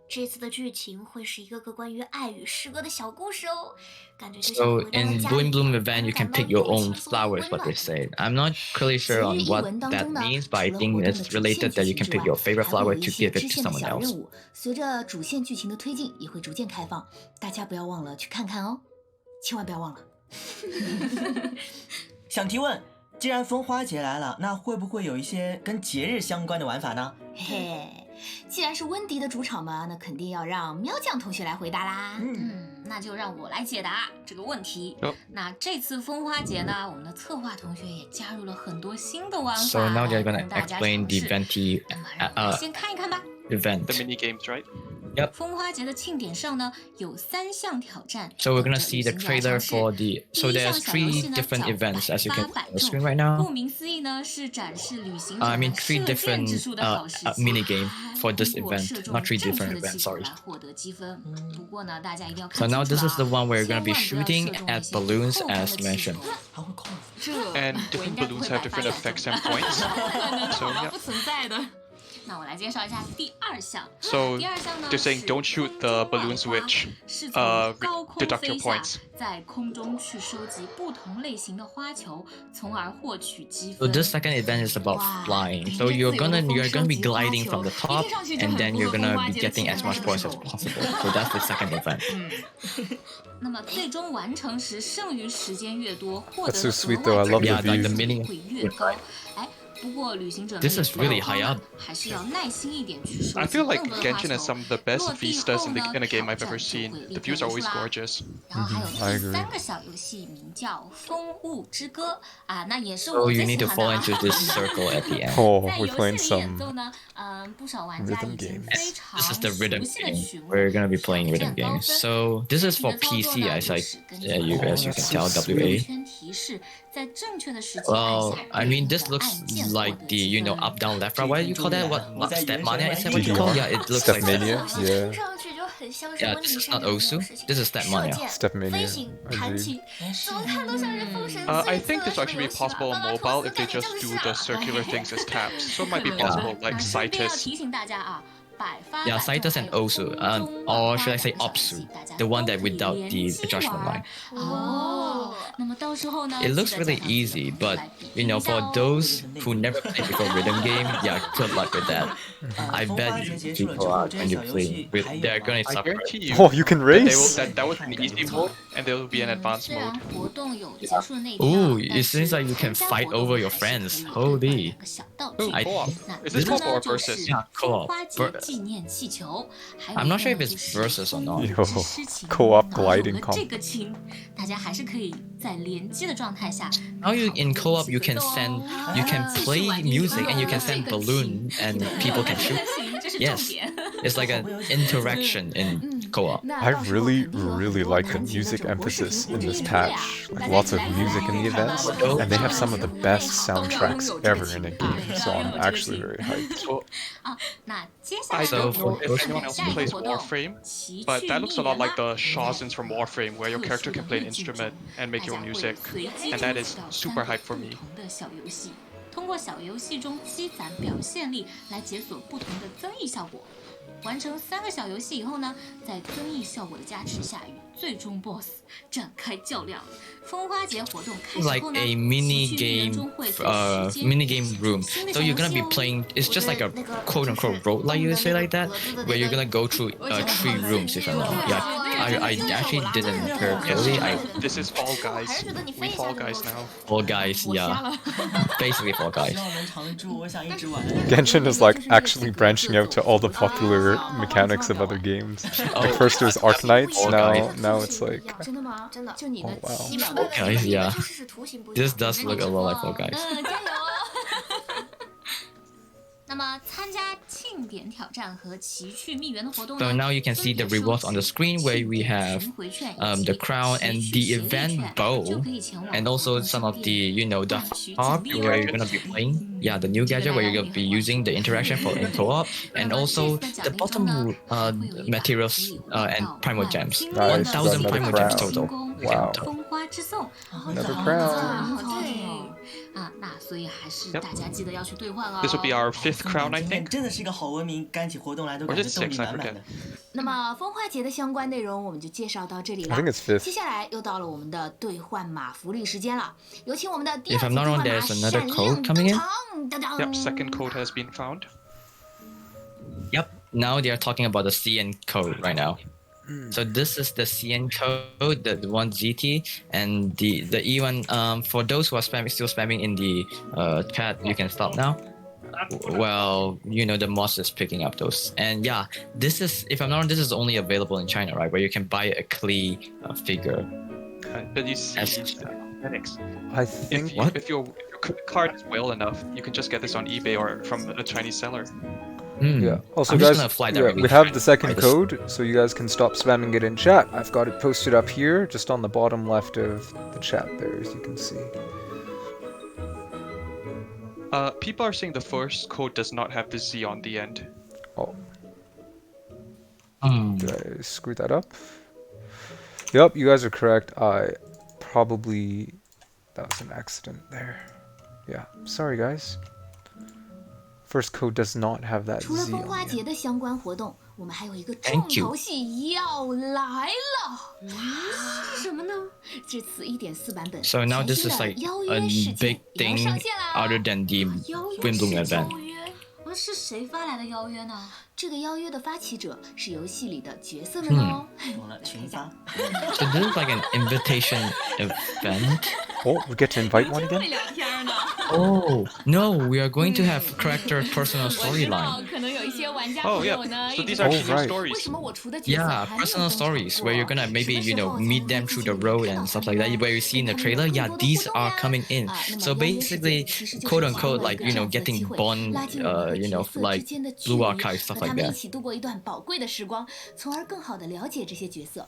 这次的剧情会是一个个关于爱与诗歌的小故事哦，感觉就像 So 回到了 in 家里， Bloom event, you can 感到 pick your 又 own 轻松又 flowers, 温 what 暖 they say. I'm not really sure on what that means, but I think it's related that you can pick your favorite flower to give it to someone 小任 else. 务，随着主线剧情的推进，也会逐渐开放，大家不要忘了去看看哦，千万不要忘了。想提问，既然风花节来了，那会不会有一些跟节日相关的玩法呢？嘿嘿，既然是温迪的主场嘛，那肯定要让喵酱同学来回答啦。那就让我来解答这个问题。那这次风花节呢，我们的策划同学也加入了很多新的玩法 So now they're 来 gonna 供大家 explain 尝 the 试。 Venti 那么让我们先看一看吧。 event. The mini games, right? 风花节的庆典上呢，有3项挑战。 So we're gonna 等着 see the 旅行者来 trailer 尝试 for the. So 第一项 there's 小游戏 3呢 different 叫 events as you can 百 see 发 on 百 the 中 screen right now. 顾名思义呢，是展示旅行者 I mean 们 3射箭 different 指数的好时机。 mini game for this 通过 event, 射中 not 3正确 different 的 events. 气球 Sorry. 来获得积分。不过呢，大家一定要 So 看清 now 楚 this is the 了 one where 千 you're 万 gonna 不 be 要射 shooting 中 at 那些 balloons 不透明 as 的气 mentioned. 球。还会扣。这 And 我 different 应该不 balloons 会 have 百发 different 百中 effects and points. 好 So 吧 yeah. 不存在的。那我来介绍一下第2项。 So 第2项呢 they're saying 是 don't shoot 空 the 中 balloons 万花 which 是从高空 deduct 飞 your 下 points. 在空中去收集不同类型的花球，从而获取积 So 分。 this second event is about Wow. flying. So you're gonna be gliding from the top, and then you're gonna be getting as much points as possible. So that's the second event. 那么最终完成时，剩余时间越多，获得 That's 的 so sweet 额外 though. I love 积 the 分 view. 数 Yeah, 会越高。哎，不过旅行者们 This 也 is 不要 really 慌 high 了 up. 还是要耐心一点去收 I 集 feel like 更多的花 Genshin has 球。 some of the best 落地 vistas 后 in 呢， a game 挑 I've 战 ever 就 seen. 会立 The 刻 views are 结束 always 啦。 gorgeous. 然后还有 I 第 agree. 3个小游戏，名叫《风物之歌》啊，那也是 So 我 you 最 need 喜 to 欢的 fall 啊。 into this circle at the end. Oh, 在 we're 游 playing 戏里演 some 奏呢，不少玩家 rhythm 已经 games. 非常 This is the 熟 rhythm 悉的 game. 曲目， We're gonna be playing 挑 rhythm 战高 games. 分。 So this is 具体 for 的操作 PC, 呢， as 就 I 是根据 you 画面 guys you 上 can 的 tell 圆 WA. 圈提示，在正确的时机按 Well, 下 I 对 mean 应 this 的 looks 按键 like the up down left right. What do you call that? What step mania? Is that what you call? Yeah, it looks like Stepmania, yeah. 听上去就很像是 Yeah, 温 this 迪 is 山 not 的那 Osu. 种事情。 This is step 射 mania. 箭、 Stepmania, 飞行、弹 agreed. 琴，怎么看都像是封神 I 最 think 次 this 的 will 什 actually 么 be 游戏吧？ possible 巴 on 拉托 mobile 斯 if they 感觉 just 正 do 是 the 啊！ circular things as tabs. So it might be 可能 possible 那 like 顺便要 Cytus. 提醒大家啊，百发 Yeah, 百中 Cytus 还 and 有 Osu, 空中 or 万 should I 花 say 两个小游 Opsu, 戏，大家 the 都 one 可 that 以 without 联 the 机 adjustment 玩 line. 哦。那么到时候呢， It 记 looks 得再 really 让自己的 easy, 朋友 but 来比拼一 for 下哦。 those who never played before rhythm game, yeah, good luck with that. I 风花 bet 节 you 结束了之 people 后， are 这些 going 小 to 游 play. 戏还有 They're 吗？ going to I suffer. guarantee you Oh, you can that race? that was an easy mode, and there will be an 嗯， advanced 虽然 mode. 活动有结束的那一天 Ooh, 啊， it 但 seems 是 like you can 参加 fight 活动 over 呢 your 还是可 friends. 以兑换 Holy. 两个小道 Oh, 具。 I- co-op. 那 Is 一 this 个 co-op 呢 or 就是 versus? Yeah, 风 co-op. 花节纪念气球，还有 I'm 一 not 个 sure 呢 if 就 it's 是 versus or not. 风之诗情。 Co-op 那有 gliding 了这个琴，大家还是可以在联机的状态下。 Now you in 一 co-op 起 you 合 can 奏哦 send you can 继续 play 玩 music and you 有 can 了这 send 个 balloon 琴 and people can shoot. 这是重 Yes, 点。 it's like an interaction in co-op. I really, really like the music emphasis in this patch. Like lots of music in the events, and they have some of the best soundtracks ever in a game. So I'm actually very hyped. Well, 那接下 I 来 So don't 呢 know for if those- anyone else 下一个 plays 活动 Warframe, 奇 but 趣 that looks a 蜜 lot 源 like 啦 the Shawsins from Warframe, where your 特 character 殊的 can play 秘 an 境 instrument 中， and 大 make your 家 own 会 music, 随机 and 接 that 触 is 到 super 3 hype 个 for 不 me. 同的小游戏，通过小游戏中积攒表现力来解锁不同的增益效果。完成3个小游戏以后呢，在增益效果的加持下，与最终 BOSS 展开较量。风花节活动开始 Like 后呢， a 奇 mini 趣蜜源 game 中会随时间 mini game room. 新的 So 小 you're 游 gonna 戏 be 哦。 playing. It's just like a 那个 quote 就是 unquote roguelike, you 动 say 的 like 那 that, 个格子的 where 那 you're 个 gonna go through 3 rooms. If I'm not, yeah, I actually didn't prepare clearly. I This is Fall 我还 Guys. 是觉得你 We 飞一下 Fall 就能 Guys 够 now. Fall Guys, 我瞎 yeah, 了。 basically Fall 希 Guys. 望能常驻，我想一直玩。 Genshin is like actually branching out to all the popular mechanics of other games. Like first it was Arknights, now it's like 真的吗？真的，就你的 Oh, wow. 奇妙 Fall Guys, yeah. 就试试图形不一 This 样。 does look a lot like Fall Guys. 加油哦！那么参加庆典挑战和奇趣蜜源的活动呢 So now you can see the rewards on the screen where we have the crown and the event bow, and also some of the the harp where you're gonna be playing. Yeah, the new gadget where you're gonna be using the interaction for in co-op, and also the bottom materials and primal gems. Nice, 1,000 got another primal gems crown. total. Wow. 风花之颂 Another crown. 对啊，那所以还是大家记得要去兑换哦。 This will be our 5th crown, I 今天 think. 真的是一个好文明，干起活动来都 Or 感 is 觉 it 动力 6? I 满满 forget. 的。那么风花节的相关内容我们就介绍到这里了。 I think it's 5th. 接下来又到了我们的兑换码福利时间了，有请我们的第 If 二 I'm 组 not 兑 wrong, 换码 there's 闪 another 亮 code 登 coming in. 场！当当 Yep, second code has been found. Yep. Now they are talking about the CN code right now. So this is the CN code, the one GT, and the E1. For those who are still spamming in the chat, you can stop now. Well, the moss is picking up those, and yeah, this is, if I'm not wrong, this is only available in China, right? Where you can buy a Klee figure. But you see, As- Zenyx, I if, think you, if your card is well enough, you can just get this on eBay or from a Chinese seller. yeah. Also, I'm just guys, gonna fly yeah, directly we to have China. the second Right, this- code, so you guys can stop spamming it in chat. I've got it posted up here, just on the bottom left of the chat there, as you can see. People are saying the first code does not have the Z on the end. Oh, Hmm. did I screw that up? Yep, you guys are correct. That was an accident there. Yeah, sorry guys. First code does not have that 除了 Z 风 on 花 the 节 end. 的相关活动，我们还有一个 Thank 重 you. 头戏要来了。是什么呢？这次 1.4 版本 So now 全 this 新 is 的 like 邀 a 约事件 big 也要 thing 上线啦！ other than the 邀约 Wimbledon 是 event. 邀约，是谁发来的邀约呢？这个邀约的发起者是游戏里的角色们哦。懂了，群发。 So this is like an invitation event. Oh, we get to invite one 会 again? 聊天呢。 Oh no, we are going to have character personal 我知道 storyline. 可能有一些玩家 Oh 朋 yeah, 友呢， so 一 these 直 are Oh, actually new right. stories. 为什么我出的角色 Yeah, 还没有 personal 登场 stories 过 where you're gonna maybe 什么时候才能 meet them 在 through 自己 the 里 road 看到 and 他 stuff 们 like that. 呢 Where you see in the 跟他们 trailer, 有 yeah, 更多的 these 互动 are 呀 coming in. 那 So 么邀约事件 basically, 其实就是 quote 提 unquote, 供了一 like 个这样子的 getting 机会 Bond, 拉近我们和角色之 like 间的距 Blue 离， Archive stuff 和 like 他们一 that. 起度过一段宝贵的时光，从而更好的了解这些角色。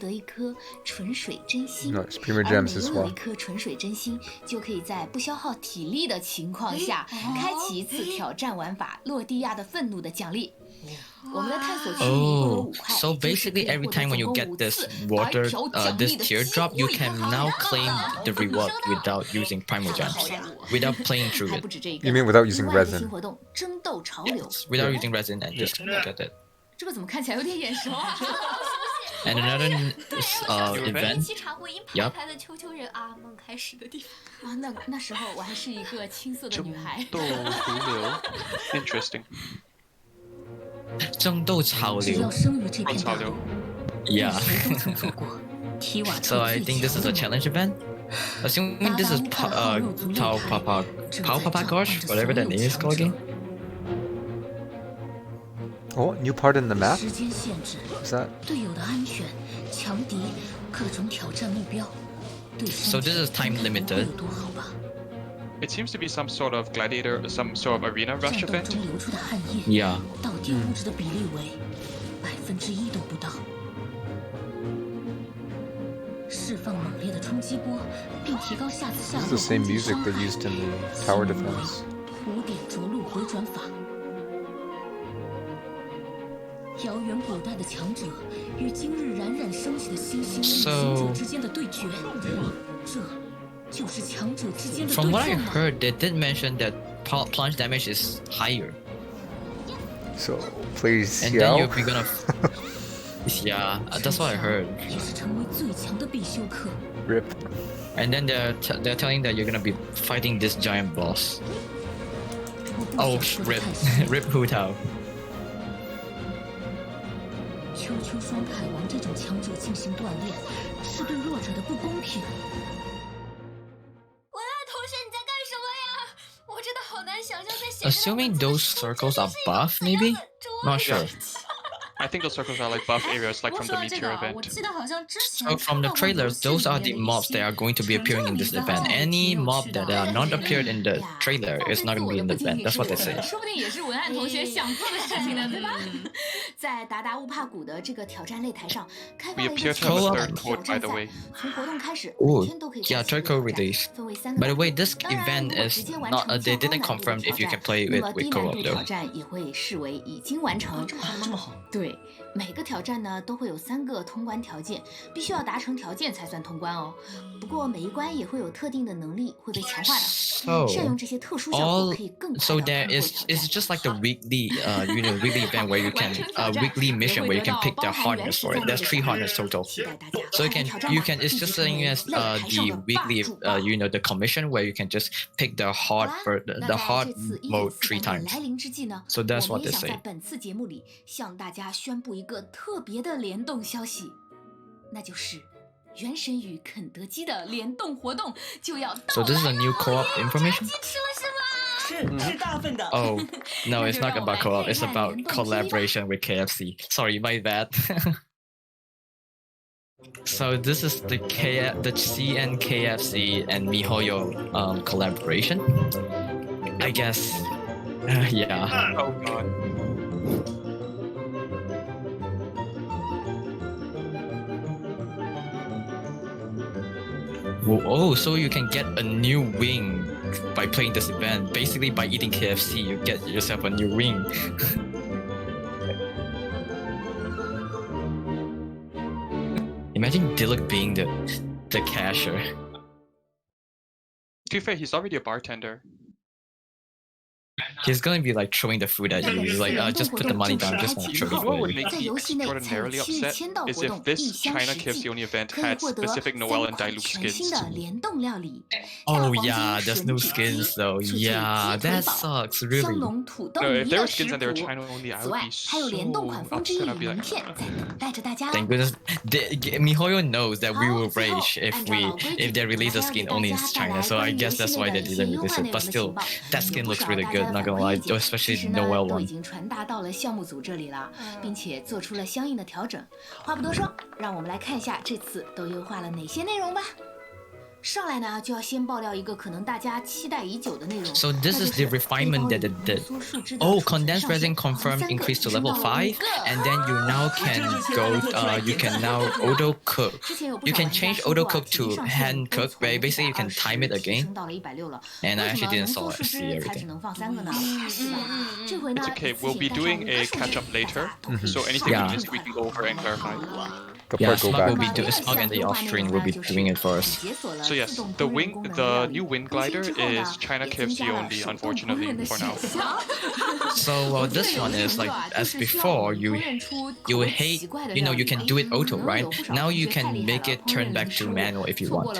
得一颗纯水真心。 Nice. Premier 而 gems 每 as 拥有 well. 一颗纯水真心，就可以在不消耗体力的情况下，开启一次挑战玩法洛蒂亚的愤怒的奖励。我们的探索区域共有5块， So basically, every time when you get this water, this teardrop, you can now claim the reward without using primal gems, without playing through 还 it, 不止这个， You mean without using 另外一个 resin? 新活动争斗潮流， without using resin and just get it. 这个怎么看起来有点眼熟啊？ And another event. 七茶会因排 Yup. 排的秋秋人阿梦开始的地方。啊，那时候我还是一个青涩的女孩。斗湖流 ，interesting。争斗潮只流。要生于这片大潮流陆， Yeah. 谁都曾走过提瓦 So 特 I 最 think this is a 强的 challenge event. Assuming this is Pao Papa Gosh, whatever that name is called again. Oh, new part in the map? 时间限制， Is that? 队友的安全、强敌、各种挑战目标，对身 So 体 this is time 应该不会 limited. 有多好吧？ It seems to be some sort of gladiator, some sort of arena 战 rush 斗 event. 中流出的汗液， Yeah. 到底物质的比例为1%都不到。释放猛烈的冲击波，并提高下次下 This is 落 the same 攻击 music 伤 they 害。 used in the tower defense. 古典着陆回转法，遥远古代的强者与今日冉冉升起的新兴行者之间的对决，这就是强者之间的对 From what I 抗吗？ heard, they did mention that plunge damage is higher. So, please, And then Xiao. you're gonna. Yeah, that's what I heard. 也是成为最强的必修课。 Rip. And then they're telling that you're gonna be fighting this giant boss. 我不 Oh, 想说的 rip, 太细， rip Hu Tao. 秋秋双凯王这种强者进行锻炼，是对弱者的不公平。文案同学你在干什么呀？我真的好难想象在写。 Assuming those circles are buff, maybe? Not sure. I think those circles are like buff areas, like 不 from 过 the 说到这 meteor 个啊，我 event. 记得好像之前 So from the trailers, those are the mobs that are going to be appearing in this event. Any mob that are not appeared in the trailer is not going to be in the event. That's what they say. 说不定也是文案同学想做的事情呢，对吧？在达达乌帕谷的这个挑战擂台上，开发 We 了一 appear 个 to have a 挑 third 挑 code, by 战 the 赛 way.，从活动开始 Oh, 每天都可以 yeah, 发起 third code 挑战 release. 分为3个 By the 档 way, 次 this 当然， event 如果 is 直接完 not. 成 They 较高 didn't 难度 confirm 的挑 if you 战 can play 那 with 么 with 低难 co-op 度 though. 挑战也会视为已经完成。这么好，对，每个挑战呢都会有3个通关条件，必须要达成条件才算通关哦。不过每一关也会有特定的能力会被强化的， So 善用这些特殊效果 all 可以更快 so 地 there 通过 is 挑 it's 战。 just like the weekly weekly event where you can weekly mission where you can pick the hardness for it. There's 3 hardness total. 期待大家 So 快来挑战 you 吧 can it's 一起 just 成 saying 为 as 擂台上 the 的霸 weekly 主吧。 the commission where you can just pick the 好 hard 啦 the 那 hard 在这次 mode 1.4 3版本 times. 来临之际呢， So that's 我 what 们也 they 想在 say. 本次节目里向大家宣布一个特别的联动消息，那就是《原神与肯德基》的联动活动就要到 So this is a new co-op information? 吃了是吗？是大份的。 Oh, no, it's 那就 not 让我们 about 来 co-op. 看 It's 看 about 联动 collaboration with KFC. Sorry, my bad. So this is the CN KFC and MiHoYo collaboration. I guess. Yeah. Oh god. Oh, so you can get a new wing by playing this event. Basically, by eating KFC, you get yourself a new wing. Imagine Dilek being the cashier. To be fair, he's already a bartender. He's gonna be like throwing the food at you. He's like, just put the money down. Just want to You throw know the what food would at you. make 在 me 游戏内参与 extraordinarily 7 upset 签到 is 活 if 动 this 一箱 China 实 KFC 际 only event 可以 had 获得 specific 3 Noel and 款 Diluc 全新 skins. 的联动料理， Oh 大黄 yeah, 金 there's 吮 no 指鸡 skins though. 脆脆 Yeah, 鸡腿 that 堡 sucks 香 really. 浓土豆 No, if 泥 there 的 were 食 skins and they were 谱。 China only, I 此 would 外 be 还有联动款 so 风之 upset. 羽 I'd be 名 like, 片在等待着大家哦。 Thank goodness. MiHoYo knows that we 好， will 最后 rage 按 if 照 we 老规矩， if they 我 release 还 a 要给 skin 大 only in 家带 China. 来 So I 关于游 guess 戏 that's 内 why 的 they 一些 didn't 优 release 化 it. 内 But 容的 still, 情报， that 有 skin 不 looks 少 really 大 good. 家的 Not 反 gonna 馈 lie, 意见，其 especially 实 the 呢 Noel 都 one. 已经传达到了项目组这里了，并且做出了相应的调整。话不多说，让我们来看一下这次都优化了哪些内容吧。上来呢，就要先爆料一个可能大家期待已久的内容。 So this is the refinement that it did. Oh, condensed resin confirmed increase to level 5, and then you now can you can now auto cook. You can change auto cook to hand cook, where basically you can time it again. And I actually didn't see everything. It's okay, we'll be doing a catch up later. So anything we Yeah. missed, we can go over and clarify. Yeah, go Smug back will be and doing forth. Smug and the Offscreen will be doing it for us. So yes, the new wind glider is China KFC only, unfortunately for now. So this one is like as before, you hate, you can do it auto, right? Now you can make it turn back to manual if you want.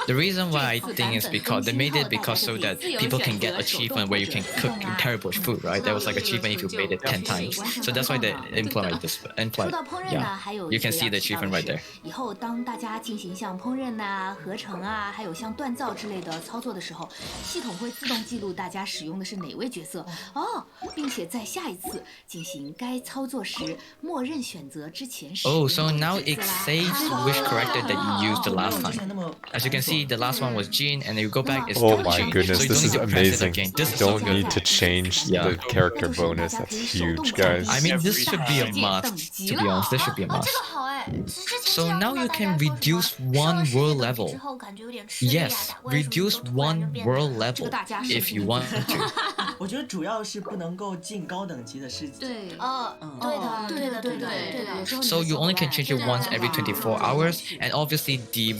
The reason why I think is because they made it because so that people can get achievement where you can cook incredible food, right? There was like achievement if you made it 10 times. So that's why they implement this. Yeah, you can see the achievement right there. 以后当大家进行像烹饪啊、合成啊，还有像锻造之类的操作的时候，系统会自动记录大家使用的是哪位角色哦，并且在下一次进行该操作时，默认选择之前使用 Oh, so now it saves which character that you used the last time. As you can see, the last one was Jean, and you go back, it's Oh still my Jean. goodness, So you this don't is need to press it amazing. again. This is so Don't good. need to change Yeah. the character bonus. That's huge, guys. I mean, this should be a must, to be honest. This should be a 这 must. 个好哎，之前 So 想 now 看 you 到大 can 家说什么 reduce 上 one 了世界 world 等级 level. 之后感觉有点吃力啊 Yes, 为什么 reduce 都突然就 one 变 world 难 level 大家是 if you want to. 我觉得主要是不能够进高等级的世界。对，对的，对的，对的，对的。 So you only can change it once every 24 hours, and obviously the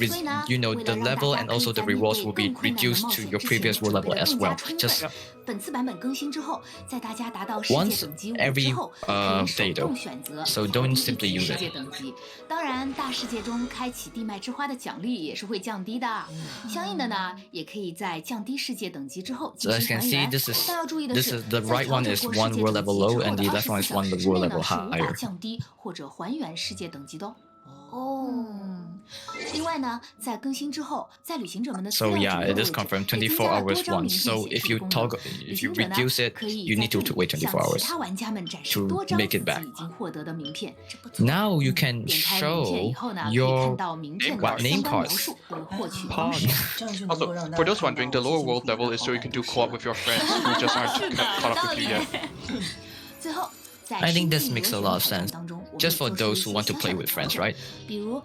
the level and also the rewards will be reduced to your previous world level as well. Just 本次版本更新之后，在大家达到世界 once 等级5 every 之后，可以手 day 动 though. 选择 So don't 地 simply 区 use 世 it. 界等级。当然，大世界中开启地脉之花的奖励也是会降低的。相应的呢，也可以在降低世界等级之后 So 进 as you 行 can 还 see, 原。 this 但要注意的 is 是， the 在 right 调 one 整 is 过 one 世界 world 等 level 级之 low, 后 and 的 the left 24 one is 小 one 时 world 内呢 level 是无法 higher. 降低或者还原世界等级的哦。 哦。 另外呢，在更新之后，在旅行者们的资 So 料 yeah, 中 it 的 is 位置 confirmed 也增 24加了 hours 多张 once. 明信 So 显 if 示 you 的功能。 toggle, 旅 if you 行者呢 reduce it, 可以 you 在 need 这 to 里 wait 24向 hours 其他玩家们展示 to 多张 make 自 it 己 back. 已经获得的名片。 Now you 点 can 开名片 show 以后呢，可以 your 看到名片的 what 相 name 关描 cards. 述和获取方式。 这样就能够 Also, 让大 for 家 those 看 wondering, 到 the 我 lower 辛 world 苦的 level is 好 so you 感 can 度 do co-op with your friends who just aren't caught up with you yet. 最后，在 I think 新 this 进 makes 螺 a 旋 lot of 挑战 sense. 当中，我们 Just 也 for 做出了 those 一 who 些 want to 小 play 小的 with 调 friends, 整 right? 比如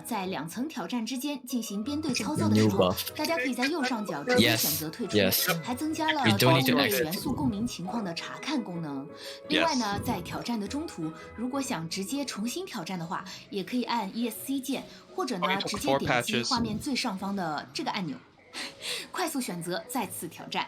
在2层挑战之间进行编队操作的 New 时候 buff. 大家可以在右上角直接 Yes, 选择退出 yes. 还增加了 You don't need to 针对 exit. 元素共鸣情况的查看功能。另外呢，在挑战的中途，如果想直接重新挑战的话，也可以按 ESC 键，或者呢直接点击画面最上方的这个按钮，快速选择再次挑战。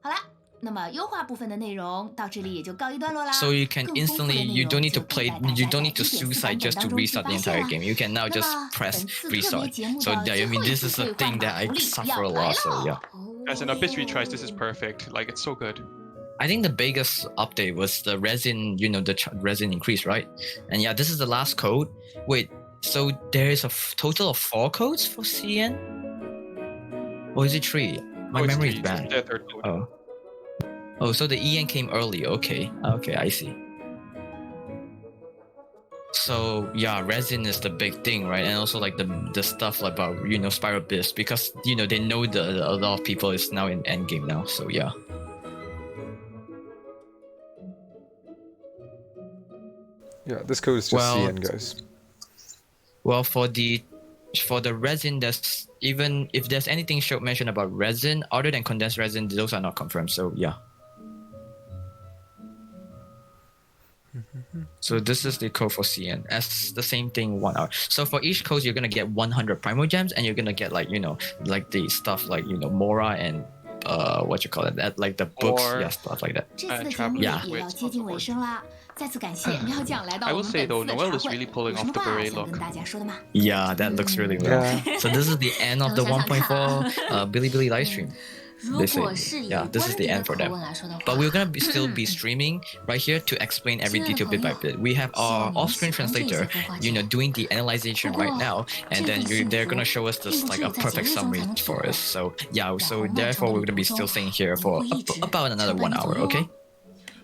好啦。 那么优化部分的内容到这里也就告一段落啦。 So you can 更丰富的 instantly, 内 you 容 don't need 就 to 等 play, 待大 you 家 don't 在 need to 1.4 版 suicide 本 just 当 to 中去 restart 发 the 现 entire 啦。 game. You can now 那 just 么 press 本次特别 restart. 节目 So 的 yeah, 最 I 后 mean 一 this 次 is a 兑 thing 换 that 的 I 福利 suffer 要 a 来 lot. So 了 yeah.。 As in Abyss retries, this is perfect. Like it's so good. I think the biggest update was the resin, the resin increase, right? And yeah, this is the last code. Wait, so there is a total of 4 codes for CN? Or is it 3? My Oh, it's memory is three. bad. The third code. Oh. Oh, so the EN came early. Okay. Okay, I see. So yeah, resin is the big thing, right? And also like the stuff about Spiral Abyss because they know a lot of people is now in endgame now. So yeah. Yeah, this code is just CN, guys. Well, for the resin, there's even if there's anything mentioned about resin other than condensed resin, those are not confirmed. So yeah. So this is the code for CN. As the same thing 1 hour. So for each code, you're gonna get 100 Primo Gems, and you're gonna get like like the stuff like Mora and what you call it, that like the books, yeah, stuff like that. 这次的节目也要接近尾声啦，再次感谢喵酱来到我们本次的茶会。有什么话想跟大家说的吗？ Yeah, that looks really well. Yeah. So this is the end of the 1.4 Bilibili live stream. 如果是以 Yeah, this is 观 the 点 end for 的口 them. 吻来说的话， But we're gonna still be streaming right here to explain every detail bit by bit. We have our off-screen translator, doing the analyzation right now, and then they're gonna show us this like a perfect summary for us. So yeah, so therefore we're gonna be still staying here for about another 1 hour. Okay.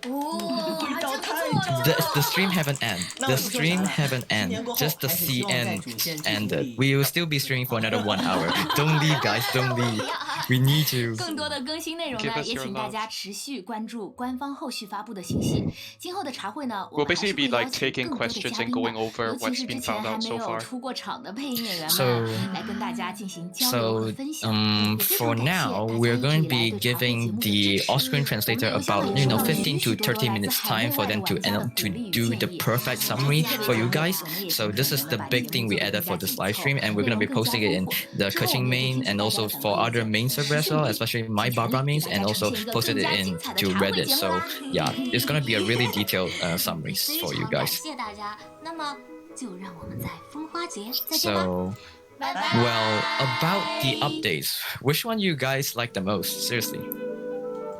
哦，还真不错。 The stream haven't end. The stream haven't end. Just the CN ended. We will still be streaming for another 1 hour. Don't leave, guys. Don't leave. We need to. 更多的更新内容 Give 呢， us 也 your 请大 love. 家持续关注官方后续发布的信息。今后的茶会呢，我 We'll 们还是 basically 会 be 邀 like 请 taking 更多的 questions 嘉 and 宾的， going over 尤其 what's 是之 been 前 found 还 out 没 so 有 far. 出过场的配音演员 So 们，来跟大家进行交流和分享。也非 for 常感谢 now, 大 we're 家一直 going 以 to 来 be 对茶会节 giving 目的 the 支持。 Offscreen 我们 translator 邮箱 about 里收到了 15 许 to 许多多 30来自 minutes 海内 time for 外的 them to 玩家的鼓励与 do 建 the 议。 perfect 我 summary 们特别 for you 感 guys. 谢，我们也 So 尽可 this is 能 the 的把 big 节 thing 目 we 做得 added 更 for 加 this 紧 live 凑， stream, and we're 内 going to 容 be 更加 posting it 丰 in 富。 the 之后我 Kuching 们也会 main 听取 and 大家 also 的反 for 馈意 other 见， main 及 servers 时 as well, 努力， especially 尽 my 全力 Barbara 给 mains 大 and 家呈 also 现一个 posted 更 it 加 in 精彩的 to 茶会 Reddit. 节目 So 啦。 yeah, it's going to be a really detailed summary 非 for you 常感 guys. 谢大家。那么，就让我们在风花节再见吧。 So 拜拜。 well, about the updates, which one you guys like the most? Seriously.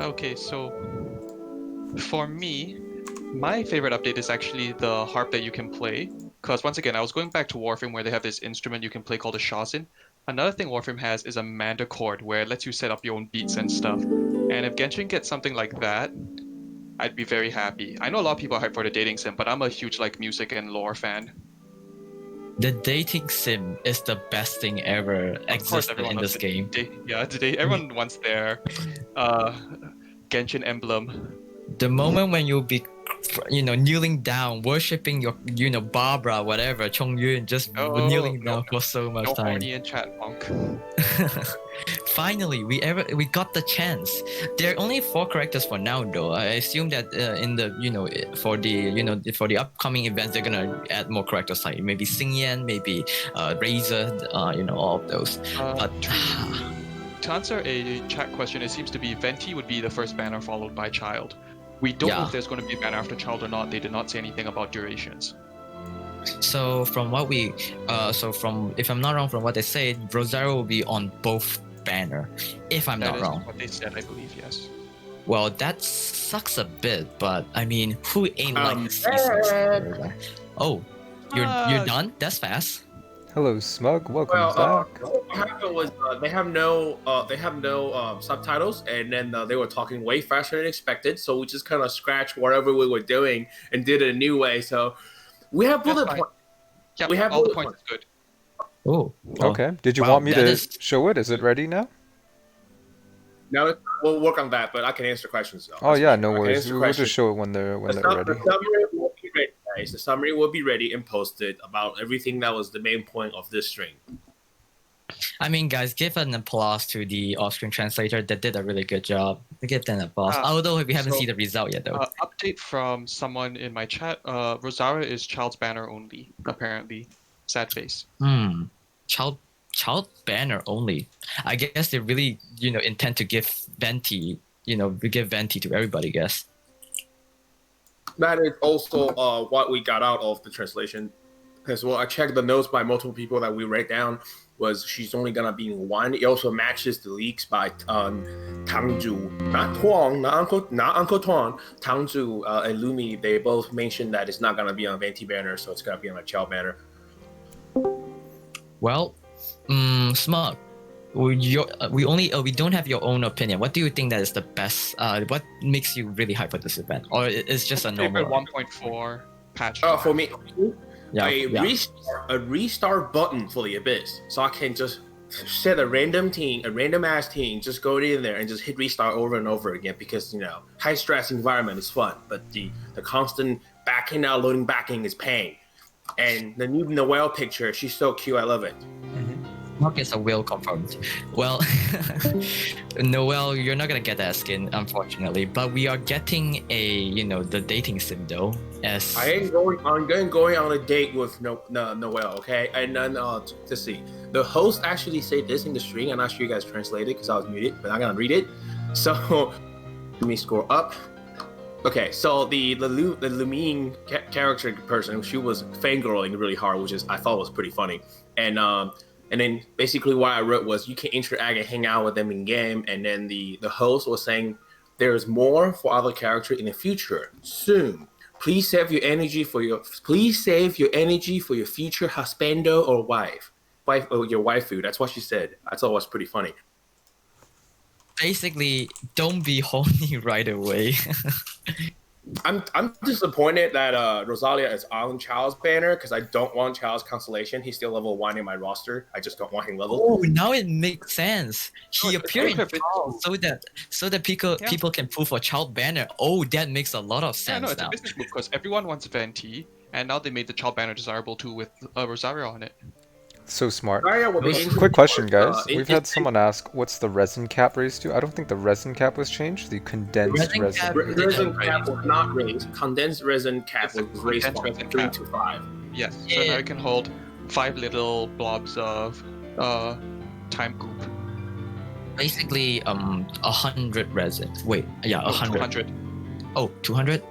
Okay, so for me, my favorite update is actually the harp that you can play. Because once again, I was going back to Warframe where they have this instrument you can play called a shazin. Another thing Warframe has is a manda chord where it lets you set up your own beats and stuff. And if Genshin gets something like that, I'd be very happy. I know a lot of people are hyped for the dating sim, but I'm a huge like music and lore fan. The dating sim is the best thing ever Of course, existed everyone in loves this the game. today everyone wants their Genshin emblem. The moment when you'll be, kneeling down, worshipping your, Barbara, whatever, Chongyun, just Oh, kneeling no, down for so much no time. horny in chat, punk. Finally, we got the chance. There are only 4 characters for now, though. I assume that in the for the upcoming events, they're gonna add more characters like maybe Xingyan, maybe Razor, all of those. But To answer a chat question, it seems to be Venti would be the first banner followed by Child. We don't know Yeah. if there's going to be a banner after Child or not. They did not say anything about durations. so from what if I'm not wrong, from what they say, Rosario will be on both banner. If I'm That not is wrong. what they said, I believe, yes. Well, that sucks a bit, but I mean, who ain't like I'm the seasons? back. Oh, you're done? That's fast. Hello, Smug. Welcome Well, back. what happened was they have no subtitles, and then they were talking way faster than expected. So we just kind of scratched whatever we were doing and did it a new way. So we have bullet fine. points. Yep, We have all the bullet points is good. Oh, well, Okay. Did you wow, want me that to is- show it? Is it ready now? No, we'll work on that, but I can answer questions though. Oh That's yeah, for no sure. I can worries. answer We'll questions. just show it when they're ready. The summary will be ready, guys. The summary will be ready and posted about everything that was the main point of this stream. I mean, guys, give an applause to the Offscreen translator that did a really good job. Give them an applause. Although we haven't so, seen the result yet, though. Update from someone in my chat. Rosaria is Child's banner only, apparently. Sad face. Child banner only. I guess they really, intend to give Venti, give Venti to everybody, I guess. That is also what we got out of the translation as well. I checked the notes by multiple people that we write down. Was she's only gonna be in one. It also matches the leaks by Tangju, not Tuang, not Uncle Tuang, Tangju and Lumi. They both mentioned that it's not gonna be on Venti banner, so it's gonna be on a Chow banner. Well, Smug, we don't have your own opinion. What do you think that is the best? What makes you really hype for this event, or it's just a Favorite normal? 1.4 patch. For me, Yeah, a restart button for the Abyss, so I can just set a random ass team, just go in there and just hit restart over and over again, because high stress environment is fun, but the constant backing out, loading backing is pain. And the new Noelle picture, she's so cute, I love it. Mark is a will confirmed. Well, Noelle, you're not gonna get that skin, unfortunately. But we are getting the dating sim though. As I'm going on a date with Noelle, okay? And then let's see. The host actually said this in the stream. I'm not sure you guys translated because I was muted, but I'm gonna read it. So let me scroll up. Okay, so the Lumine character person, she was fangirling really hard, which I thought was pretty funny. And then basically what I wrote was you can interact and hang out with them in game. And then the host was saying there's more for other characters in the future soon. Please save your energy for your future husbando or wife or your waifu. That's what she said. I thought it was pretty funny. basically, don't be horny right away. I'm disappointed that Rosalia is on Child's banner because I don't want Child's constellation. He's still level 1 in my roster. I just don't want him leveled. Oh, now it makes sense. He it's appeared in a bit Child so that people can pull for Child banner. Oh, that makes a lot of sense it's now. a business move because everyone wants Venti, and now they made the child banner desirable too with Rosaria on it. So smart. Rosaria will be interesting Quick question, for, guys. We've had someone ask, what's the resin cap raised to? I don't think the resin cap was changed. The condensed resin. Resin cap was not raised. Condensed resin cap It's a was raised from condensed resin 3 cap. to 5. Yes, so now you can hold 5 little blobs of time goop. Basically, 100 resin. Wait, yeah, 100. 200. Oh, 200?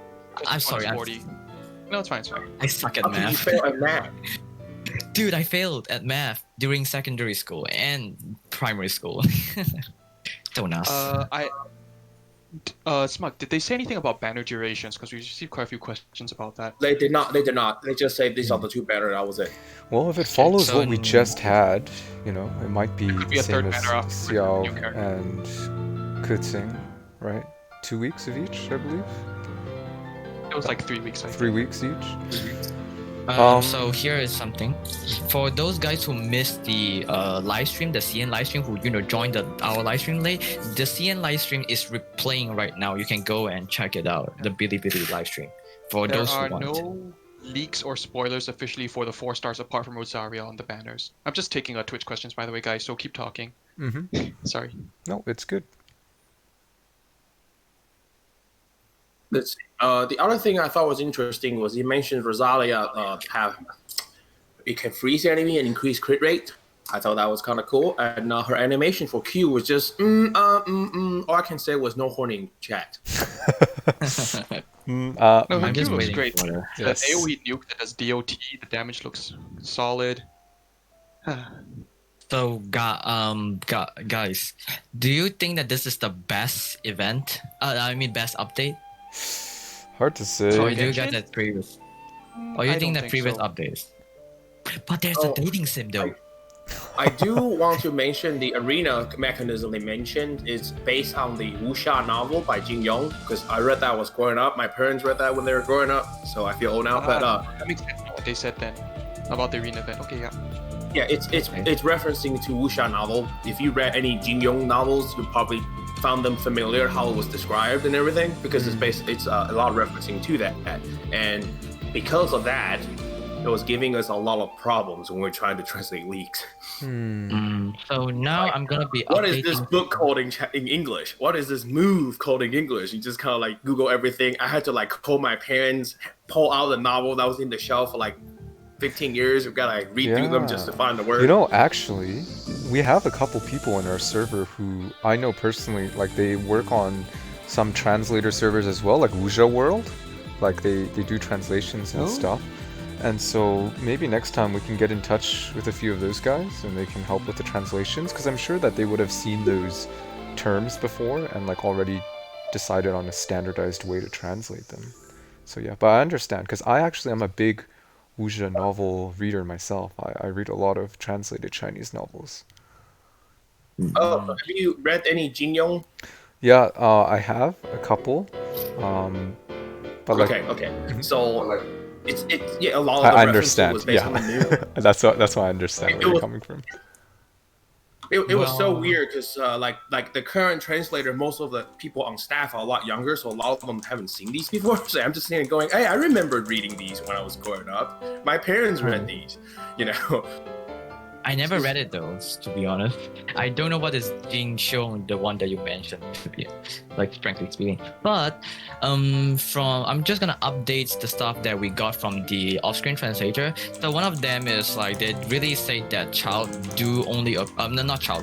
I'm This sorry. one's 40. No, it's fine. It's fine. I suck at How can you math. fail at math? Dude, I failed at math during secondary school and primary school. Don't ask. Smug, did they say anything about banner durations? Because we received quite a few questions about that. They did not. They just said these are the 2 banner. That was it. Well, if it follows so what we just had, you know, it might be could be the a third same as banner after Xiao new character. and Kutsing, right? 2 weeks of each, I believe. It was like 3 weeks. I 3 think. weeks each. So here is something for those guys who missed the live stream, the CN live stream, who joined our live stream late. The CN live stream is replaying right now. You can go and check it out. The Bilibili live stream. For There those are who want. no leaks or spoilers officially for the 4 stars apart from Rosaria on the banners. I'm just taking Twitch questions, by the way, guys. So keep talking. Mm-hmm. Sorry. No, it's good. Let's see. The other thing I thought was interesting was you mentioned Rosalia it can freeze enemy and increase crit rate. I thought that was kind of cool. And her animation for Q was just all I can say was no horning chat. No, I'm her just Q looks waiting great. for her. The AoE nuke that does DOT, the damage looks solid. So, guys, do you think that this is the best event? Best update? Hard to say. Or do you Genshin? get that previous? Or you I think don't that previous so. updates? But there's a dating sim though. I do want to mention the arena mechanism they mentioned is based on the Wuxia novel by Jin Yong, because I read that when I was growing up. My parents read that when they were growing up, so I feel old now. But That makes sense what they said then about the arena event. Okay, yeah. yeah, it's referencing to Wuxia novel. If you read any Jin Yong novels, you probably found them familiar how it was described and everything, because it's a lot of referencing to that, and because of that, it was giving us a lot of problems when we're trying to translate leaks. So now I'm gonna be. What is this updating- book called in English? What is this move called in English? You just kind of like Google everything. I had to like call my parents, pull out the novel that was in the shelf for like 15 years. We've got to like read through them just to find the word. You know, actually, we have a couple people in our server who I know personally, like they work on some translator servers as well, like Wuxia World. Like they do translations and stuff. And so maybe next time we can get in touch with a few of those guys and they can help with the translations, because I'm sure that they would have seen those terms before and like already decided on a standardized way to translate them. So yeah, but I understand, because I actually am a big Wuxia novel reader myself. I read a lot of translated Chinese novels. Oh, have you read any Jin Yong? Yeah, I have a couple. But like, Okay. So it's a lot of the I references understand. was based on the new. That's why I understand where you're coming from. It was so weird because like the current translator, most of the people on staff are a lot younger, so a lot of them haven't seen these before. So I'm just sitting going, hey, I remember reading these when I was growing up. My parents read these, you know. I never read it though, to be honest. I don't know what is Jing Xiong, the one that you mentioned, to be like frankly speaking. But I'm just gonna update the stuff that we got from the Offscreen translator. So one of them is like they really say that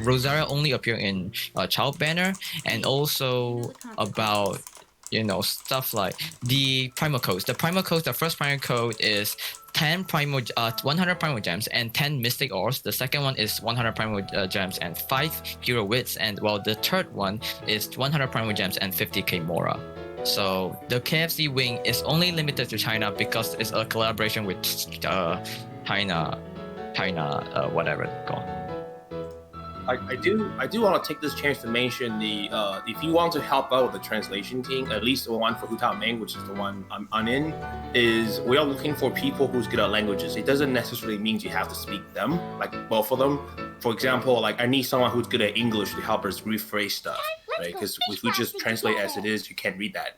Rosaria only appear in Child banner, and also about stuff like the primal codes. The primal codes, the first primal code is 100 primal gems and 10 mystic ores. The second one is 100 primal gems and 5 hero wits, and the third one is 100 primal gems and 50k mora. So the KFC wing is only limited to China because it's a collaboration with China, whatever it's called. I do want to take this chance to mention the if you want to help out with the translation team, at least the one for Hutao Main, which is the one I'm in, is we are looking for people who's good at languages. It doesn't necessarily mean you have to speak them, like both of them. For example, like I need someone who's good at English to help us rephrase stuff, right? Because if we just translate as it is, you can't read that.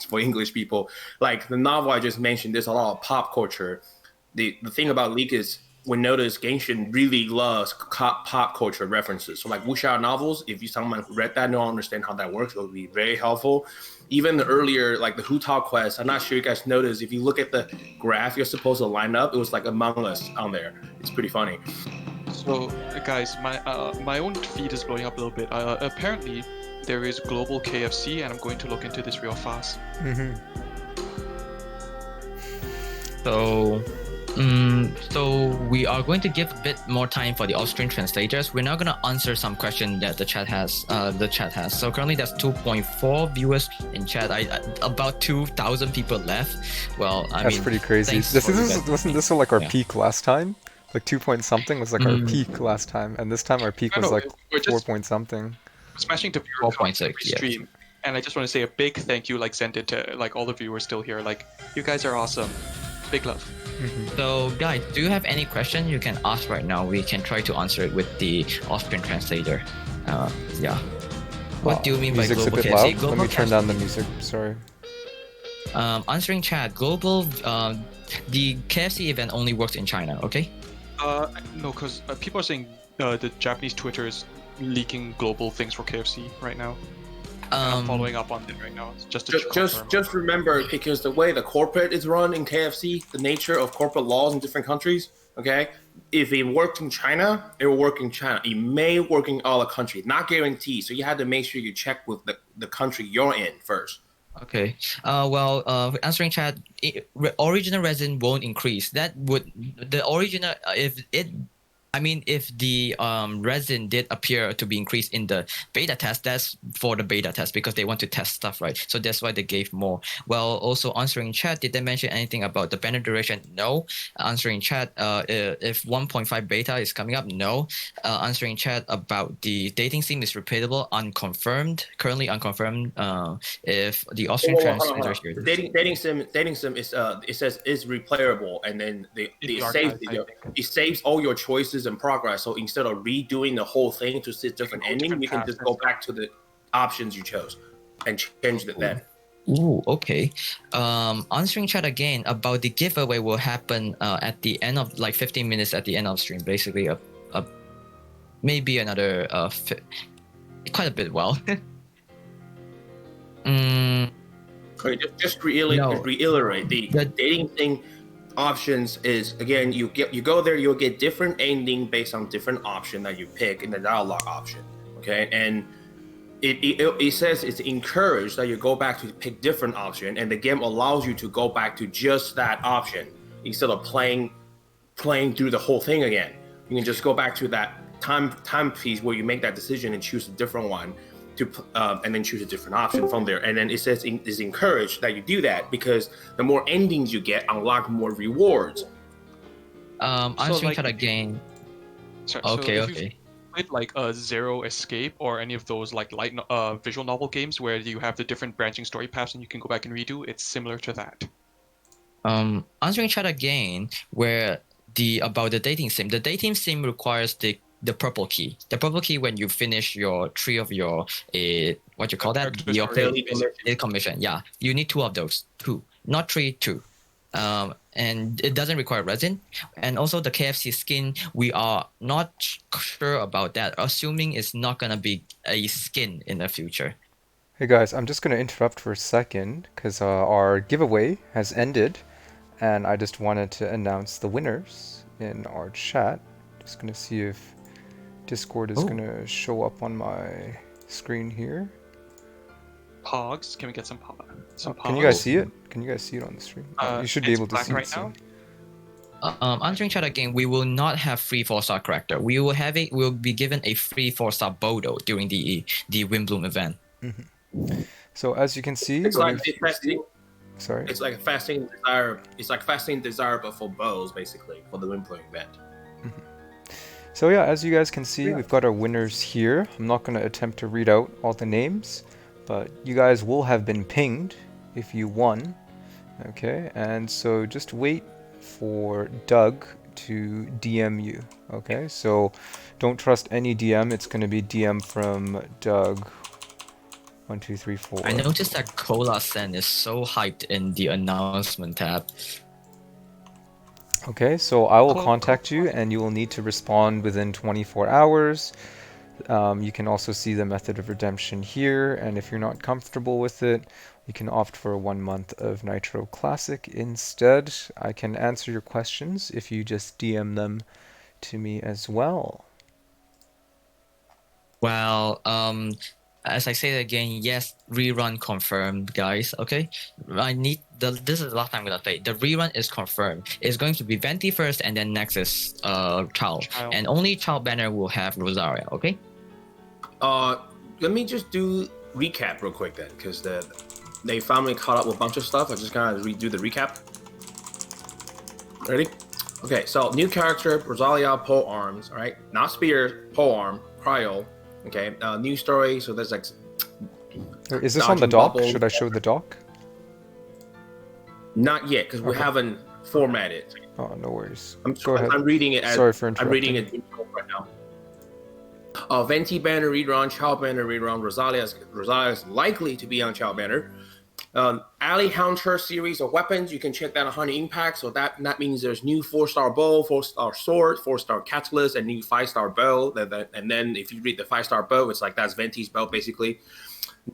For English people, like the novel I just mentioned, there's a lot of pop culture. The thing about Leak is we notice Genshin really loves pop culture references. So like wuxia novels, if you someone who read that and don't understand how that works, it would be very helpful. Even the earlier, like the Hutao quest, I'm not sure you guys noticed, if you look at the graph you're supposed to line up, it was like Among Us on there. It's pretty funny. So, guys, my own feed is blowing up a little bit. Apparently, there is global KFC, and I'm going to look into this real fast. So we are going to give a bit more time for the off-screen translators. We're now going to answer some questions that the chat has. So currently there's 2.4 viewers in chat. About 2,000 people left. Well, That's pretty crazy. Wasn't this like our peak last time? Like 2 point something was like our peak last time, and this time our peak was like 4 point something. Smashing the viewer count every stream. Yeah. And I just want to say a big thank you, like sent it to like all the viewers still here. Like you guys are awesome. Big love. So guys, do you have any question you can ask right now? We can try to answer it with the off-screen translator. Yeah. What do you mean by global music's a bit KFC? loud. Let me turn down the music. Sorry. Answering chat. Global. The KFC event only works in China. Okay. No, because people are saying the Japanese Twitter is leaking global things for KFC right now. I'm following up on it right now. Just remember, because the way the corporate is run in KFC, the nature of corporate laws in different countries, okay? If it worked in China, it will work in China. It may work in other countries, not guaranteed. So you have to make sure you check with the country you're in first. Okay. Answering chat, original resin won't increase. That would the original if the resin did appear to be increased in the beta test, that's for the beta test because they want to test stuff, right? So that's why they gave more. Well, also answering chat, did they mention anything about the banner duration? No. Answering chat, if 1.5 beta is coming up, no. Answering chat about the dating sim is repeatable, unconfirmed, currently unconfirmed. If the Austrian translator here, dating sim is it says is replayable, and then it saves all your choices and progress. So instead of redoing the whole thing to see different ending, you can just go back to the options you chose and change it then. Ooh, okay. Answering chat again about the giveaway will happen at the end of like 15 minutes at the end of stream. Basically, maybe another quite a bit. Well, Okay, just reiterate the dating thing. Options is, again, you go there, you'll get different ending based on different option that you pick in the dialogue option. Okay, and it says it's encouraged that you go back to pick different option, and the game allows you to go back to just that option instead of playing through the whole thing again. You can just go back to that time piece where you make that decision and choose a different one and then choose a different option from there. And then it says it's encouraged that you do that because the more endings you get, unlock more rewards. Answering chat again. Sorry, okay. Played like Zero Escape or any of those like light visual novel games where you have the different branching story paths and you can go back and redo, it's similar to that. Answering chat again, where about the dating sim. The dating sim requires the purple key. The purple key when you finish your 3 of your what you call that? Your daily commission. Yeah, you need 2 of those. 2, not 3. 2. And it doesn't require resin. And also the KFC skin, we are not sure about that. Assuming it's not gonna be a skin in the future. Hey guys, I'm just gonna interrupt for a second because our giveaway has ended, and I just wanted to announce the winners in our chat. Just gonna see if Discord is gonna show up on my screen here. Pogs, can we get some pogs? Can you guys see it? Can you guys see it on the stream? You should be able to see right it soon. Answering chat again, we will not have free 4-star character. We will have we'll be given a free 4-star Bodo during the Windbloom event. So as you can see, it's like fasting. Sorry. It's like fasting desire. It's like fasting desire, but for bows, basically, for the Windbloom event. So yeah, as you guys can see, we've got our winners here. I'm not going to attempt to read out all the names, but you guys will have been pinged if you won. Okay, and so just wait for Doug to DM you. Okay, so don't trust any DM. It's going to be DM from Doug. 1, 2, 3, 4. I noticed that Cola Sen is so hyped in the announcement tab. Okay, so I will contact you and you will need to respond within 24 hours. You can also see the method of redemption here, and if you're not comfortable with it, you can opt for a 1 month of Nitro Classic instead. I can answer your questions if you just DM them to me as well. Well, as I say again, yes, rerun confirmed, guys. Okay, this is the last time I'm gonna say the rerun is confirmed. It's going to be Venti first, and then next is Child, and only Child banner will have Rosaria. Okay. Let me just do recap real quick then, because they finally caught up with a bunch of stuff. I just gotta redo the recap. Ready? Okay, so new character, Rosalia, pole arms, all right? Not spear, pole arm, cryo. Okay, new story, so there's like... Is this on the doc? Should I show the doc? Not yet, because we haven't formatted. Oh, no worries. Go ahead. I'm reading it as... Sorry for interrupting. I'm reading it right now. Venti banner rerun, Child banner rerun, Rosalia is likely to be on Child banner. Alley Hunter series of weapons, you can check that on Honey Impact. So that means there's new 4-star bow, 4-star sword, 4-star catalyst, and new 5-star bow. And then if you read the 5-star bow, it's like that's Venti's bow basically.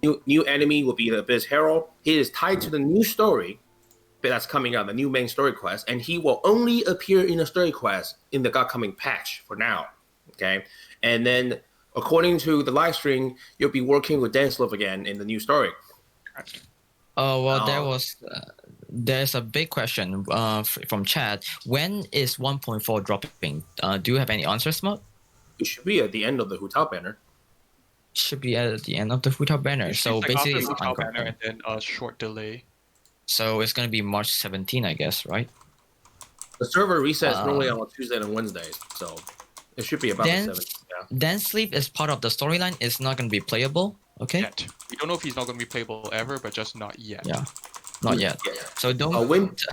New enemy will be the Abyss Herald. He is tied to the new story that's coming out, the new main story quest, and he will only appear in a story quest in the upcoming patch for now. Okay, and then according to the live stream, you'll be working with Danslov again in the new story. Oh, well, there's a big question from chat. When is 1.4 dropping? Do you have any answers, Smug? It should be at the end of the Hu Tao banner. Should be at the end of the Hu Tao banner. So like basically, after it's Hu Tao banner unconfirmed. and then a short delay. So it's going to be March 17, I guess, right? The server resets normally on Tuesday and Wednesdays, so it should be about the 7th. Yeah. Dance Sleep is part of the storyline. It's not going to be playable. Okay. Yet. We don't know if he's not going to be playable ever, but just not yet. Yeah, not yet. Yeah. So don't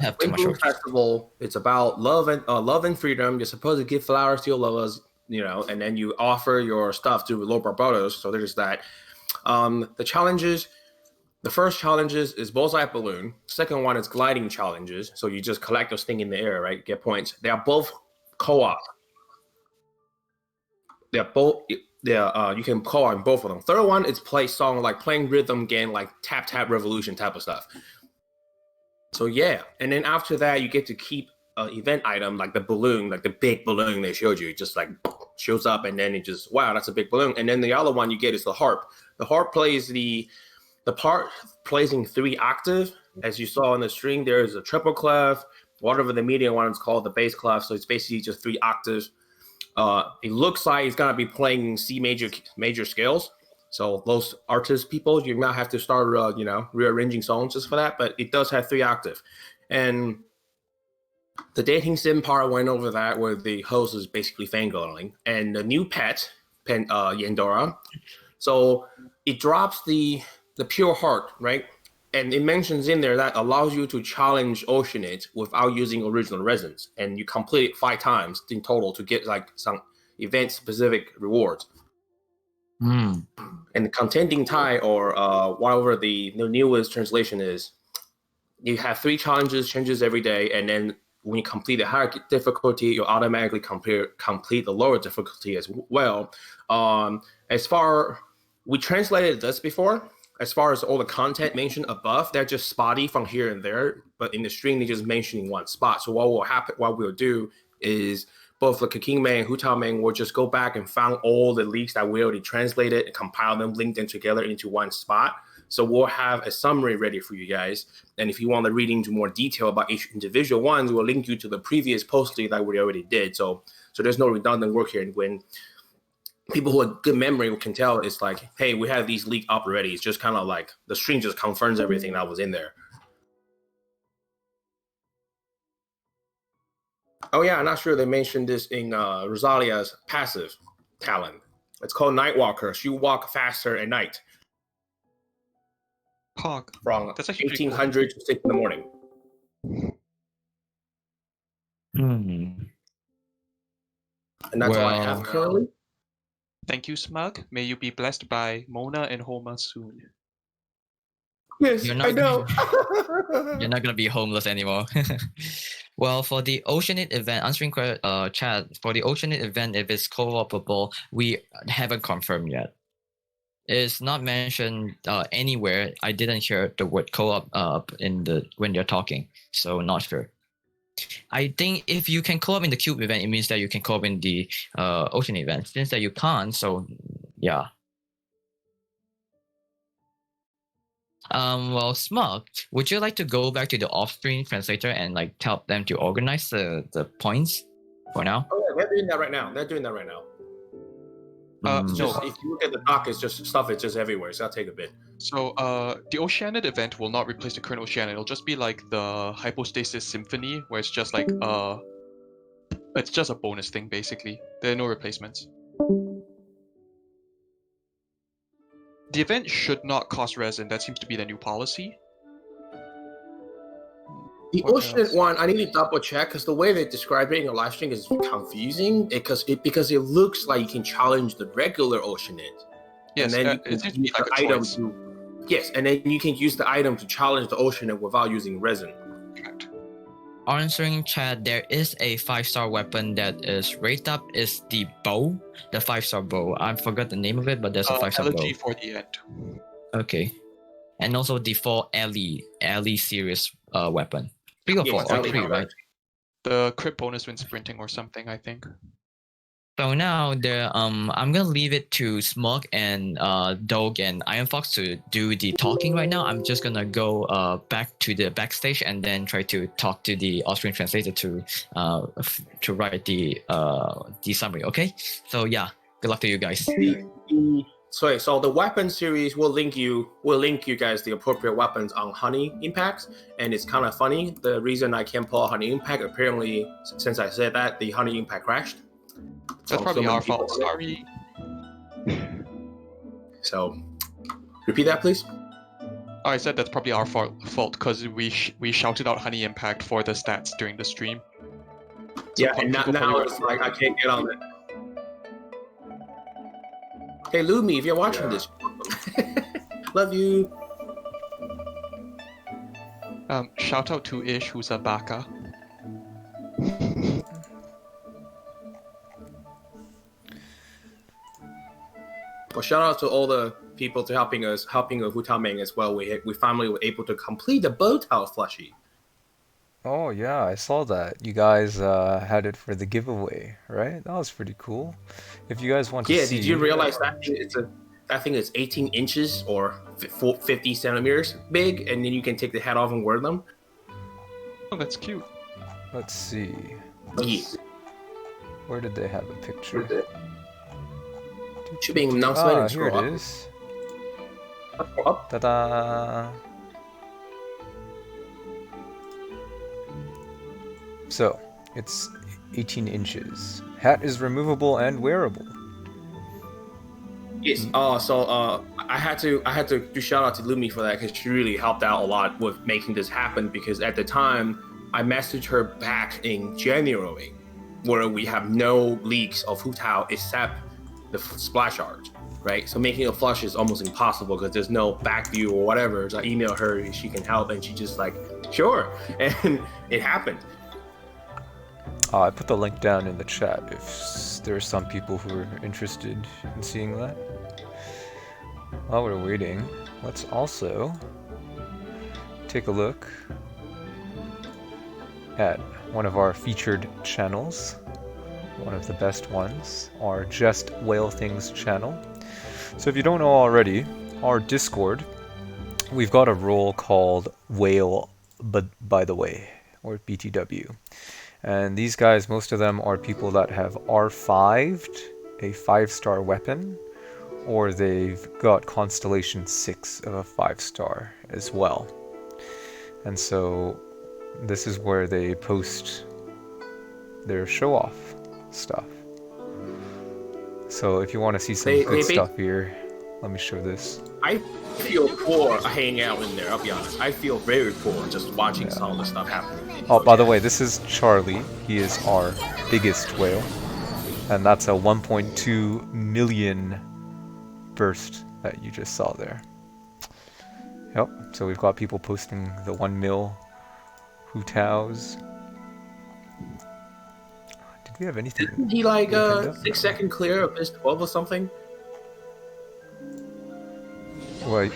have too much Wind hope. Festival. It's about love and freedom. You're supposed to give flowers to your lovers, and then you offer your stuff to Lord Barbados. So there's that. The challenges. The first challenges is bullseye balloon. Second one is gliding challenges. So you just collect those things in the air, right? Get points. They are both co-op. They're both. You can call on both of them. Third one is play song, like playing rhythm game, like tap tap revolution type of stuff. So yeah, and then after that you get to keep an event item like the balloon, like the big balloon they showed you. It just like shows up and then it just, wow, that's a big balloon. And then the other one you get is the harp. The harp plays the part plays in 3 octave. As you saw on the string, there is a triple clef, whatever the medium one is called, the bass clef. So it's basically just 3 octaves. It looks like he's gonna be playing C major scales. So those artist people, you might have to start rearranging songs just for that. But it does have 3 octave, and the dating sim part went over that, where the host is basically fangirling, and the new pet, Yandora. So it drops the pure heart, right? And it mentions in there that allows you to challenge Oceanate without using original resins. And you complete it 5 times in total to get like some event-specific rewards. And the contending tie, or whatever the newest translation is, you have 3 changes every day. And then when you complete the higher difficulty, you'll automatically complete the lower difficulty as well. We translated this before. As far as all the content mentioned above, they're just spotty from here and there, but in the stream they just mention in one spot. So what we'll do is both the KQM main and Hu Tao main will just go back and find all the leaks that we already translated and compile them, link them together into one spot. So we'll have a summary ready for you guys. And if you want to read into more detail about each individual ones, we'll link you to the previous posting that we already did. So there's no redundant work here. And when people who have good memory can tell, it's like, hey, we have these leaked up already. It's just kind of like the stream just confirms everything that was in there. Oh yeah, I'm not sure they mentioned this in Rosalia's passive talent. It's called Nightwalker. She walk faster at night Hog. from That's actually pretty cool. 1800 to 6 in the morning. And that's all I have currently. Thank you, Smug. May you be blessed by Mona and Homa soon. Yes, You're not I know. You're not gonna be homeless anymore. Well, for the Oceanid event, answering chat, for the Oceanid event, if it's co-opable, we haven't confirmed yet. It's not mentioned anywhere. I didn't hear the word co-op when you're talking, so not sure. I think if you can co-op in the Cube event, it means that you can co-op in the Ocean event. Since that you can't, so yeah. Well, Smug, would you like to go back to the off-screen translator and like help them to organize the points for now? Oh yeah, they're doing that right now. It's just, if you look at the dock, it's just stuff. It's just everywhere. So that'll take a bit. So the Oceanid event will not replace the current Oceanid. It'll just be like the Hypostasis Symphony, where it's just like it's just a bonus thing basically. There are no replacements. The event should not cost resin. That seems to be the new policy. The Oceanid one, I need to double check because the way they describe it in a live stream is confusing. Because it looks like you can challenge the regular Oceanid. Yes, and then it seems to be like a item choice. yes, and then you can use the item to challenge the Oceanid without using resin. Correct. Answering chat, there is a 5-star weapon that is rated up. Is the bow, the 5-star bow. I forgot the name of it, but there's a 5-star bow. Elegy for the end. Okay, and also the 4 Ellie series weapon. 3 or 4 or 3, right? The crit bonus when sprinting or something, I think. So now I'm gonna leave it to Smug and Dog and IonFox to do the talking right now. I'm just gonna go back to the backstage and then try to talk to the Austrian translator to write the summary. Okay. So yeah, good luck to you guys. So the weapon series will link you guys the appropriate weapons on Honey Impacts, and it's kind of funny. The reason I can't pull Honey Impact, apparently, since I said that, the Honey Impact crashed. That's probably our fault. Sorry. So, repeat that, please. Oh, I said that's probably our fault because we shouted out Honey Impact for the stats during the stream. So yeah, and now it's like I can't get on it. Hey, Lumi, if you're watching this, love you. Shout out to Ish, who's a baka. Well, shout out to all the people to helping with Hutaming as well. We finally were able to complete the bow tile plushie. Oh yeah, I saw that. You guys had it for the giveaway, right? That was pretty cool. If you guys want to see... Yeah, did you realize that thing is 18 inches or 50 centimeters big, and then you can take the head off and wear them? Oh, that's cute. Let's see. Yeah. Where did they have a picture? Should be an announcement. Here it is. Ta-da! So, it's 18 inches. Hat is removable and wearable. Yes. I had to do shout out to Lumi for that because she really helped out a lot with making this happen. Because at the time, I messaged her back in January, where we have no leaks of Hu Tao except the splash art, right? So making a flush is almost impossible because there's no back view or whatever. So I emailed her if she can help, and she just like, sure, and it happened. I put the link down in the chat if there's some people who are interested in seeing that. While we're waiting, let's also take a look at one of our featured channels. One of the best ones, our Just Whale Things channel. So if you don't know already, our Discord, we've got a role called Whale by the Way, or BTW. And these guys, most of them are people that have R5'd a 5-star weapon, or they've got Constellation 6 of a 5-star as well. And so this is where they post their show-off stuff. So if you want to see some They- good they- stuff here, let me show this. I feel poor hanging out in there. I'll be honest. I feel very poor just watching all this stuff happen. Oh, by the way, this is Charlie. He is our biggest whale. And that's a 1.2 million burst that you just saw there. Yep, so we've got people posting the 1 mil Hootaos. Did we have anything? Isn't he like opened up? 6-second clear of his 12 or something? Wait,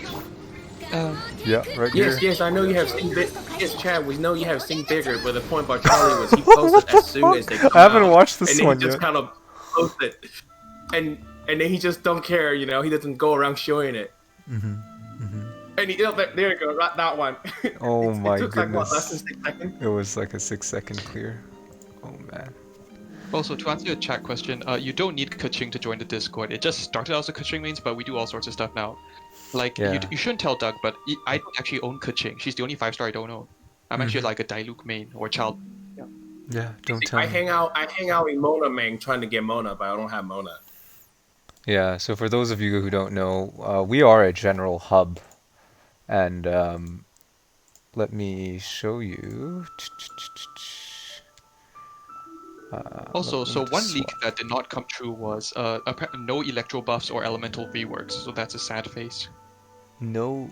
yeah, right Yes, here. yes, I know you have seen big. Yes, Chad, we know you have seen bigger, but the point about Charlie was he posted as soon as they come I haven't out, watched this and then one he just yet. kind of posted, and then he just don't care, you know. He doesn't go around showing it. And he, there you go, that one. Oh my it took like what, less goodness. than 6 seconds? It was like a 6-second clear. Oh man. Also, to answer your chat question, you don't need Kaching to join the Discord. It just started out as a Kaching mains, but we do all sorts of stuff now. Like, Yeah. you shouldn't tell Doug, but I don't actually own Kaching. She's the only 5-star I don't own. I'm actually like a Diluc main or child. Yeah, don't tell I me. hang out in Mona main trying to get Mona, but I don't have Mona. Yeah, so for those of you who don't know, we are a general hub. And let me show you. Also, let me so one just leak swap. that did not come true was no electro buffs or elemental reworks, so that's a sad face. No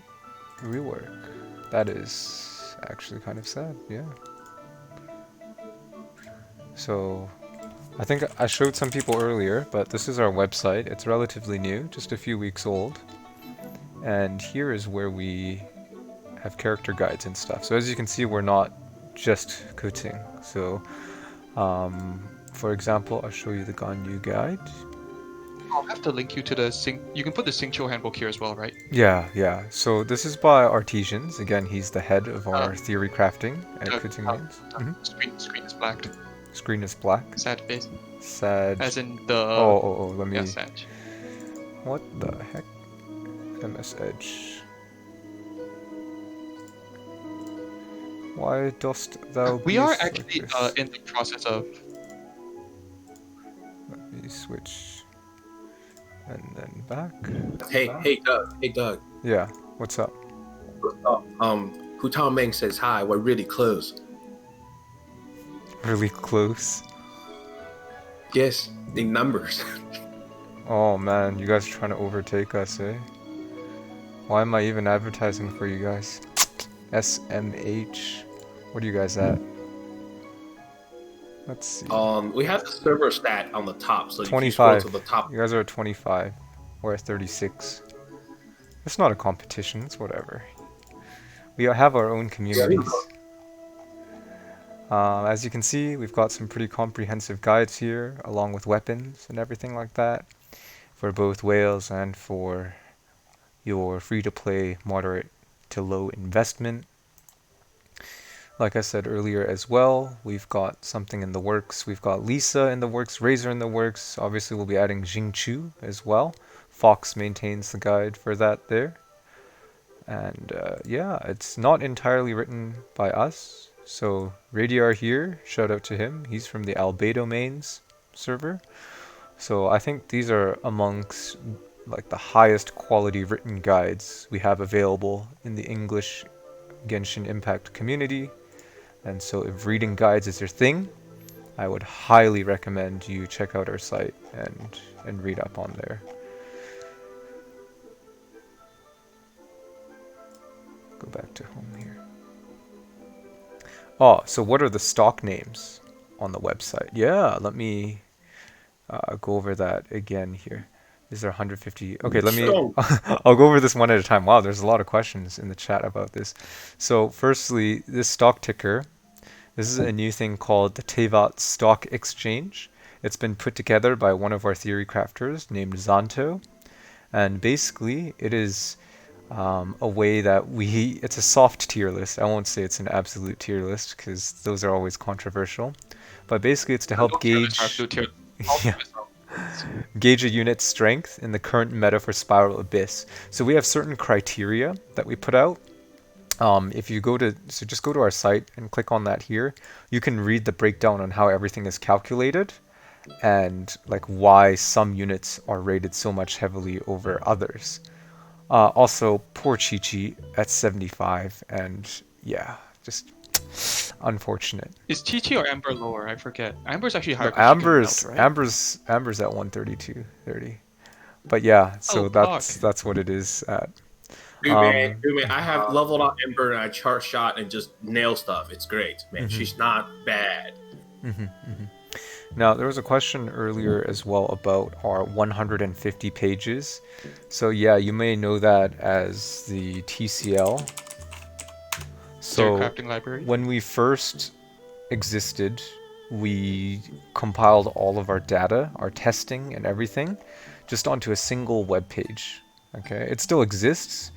rework. That is actually kind of sad, yeah. So, I think I showed some people earlier, but this is our website. It's relatively new, just a few weeks old. And here is where we have character guides and stuff. So as you can see, we're not just Kuting. So, for example, I'll show you the Ganyu guide. I'll have to link you to the You can put the Singcho handbook here as well, right? Yeah, yeah. So this is by Artesians. Again, he's the head of our theory crafting at Kuting Mains. Screen is blacked. Screen is black. Sad face. Sad. As in the. Oh, let me. Yeah, sad. What the heck? MS Edge. Why dost thou? We be are like actually this? in the process of. Let me switch. And then back. Hey Doug. Yeah. What's up? Hu Tao Meng says hi. We're really close. Really close. Yes, in numbers. Oh man, you guys are trying to overtake us, eh? Why am I even advertising for you guys? SMH. What are you guys at? Let's see. We have the server stat on the top, so you can 25. scroll to the top. You guys are at 25. We're at 36. It's not a competition, it's whatever. We have our own communities. As you can see, we've got some pretty comprehensive guides here, along with weapons and everything like that, for both whales and for your free-to-play moderate to low investment. Like I said earlier as well, we've got something in the works. We've got Lisa in the works, Razor in the works. Obviously, we'll be adding Jingchu as well. Fox maintains the guide for that there. And yeah, it's not entirely written by us. So Radiar here, shout out to him. He's from the Albedo Mains server. So I think these are amongst like the highest quality written guides we have available in the English Genshin Impact community. And so if reading guides is your thing, I would highly recommend you check out our site and read up on there. Go back to home here. Oh, so what are the stock names on the website? Yeah, let me go over that again here. Is there 150? Okay, let me. I'll go over this one at a time. Wow, there's a lot of questions in the chat about this. So, firstly, this stock ticker. This is a new thing called the Tevat Stock Exchange. It's been put together by one of our theory crafters named Zanto, and basically, it is a way that it's a soft tier list. I won't say it's an absolute tier list because those are always controversial. But basically it's to help gauge gauge a unit's strength in the current meta for Spiral Abyss. So we have certain criteria that we put out. If you go to, so just go to our site and click on that here, you can read the breakdown on how everything is calculated and like why some units are rated so much heavily over others. Also, poor Chi-Chi at 75, and yeah, just unfortunate. Is Chi-Chi or Amber lower? I forget. Amber's actually higher No, 'cause she can melt, right? Amber's at 132.30. But yeah, so Oh, that's what it is at. Dude, man, I have leveled up Ember and I chart shot and just nail stuff. It's great, man. She's not bad. Now, there was a question earlier as well about our 150 pages. So yeah, you may know that as the TCL. So crafting library. when we first existed, we compiled all of our data, our testing and everything, just onto a single web page. Okay, it still exists,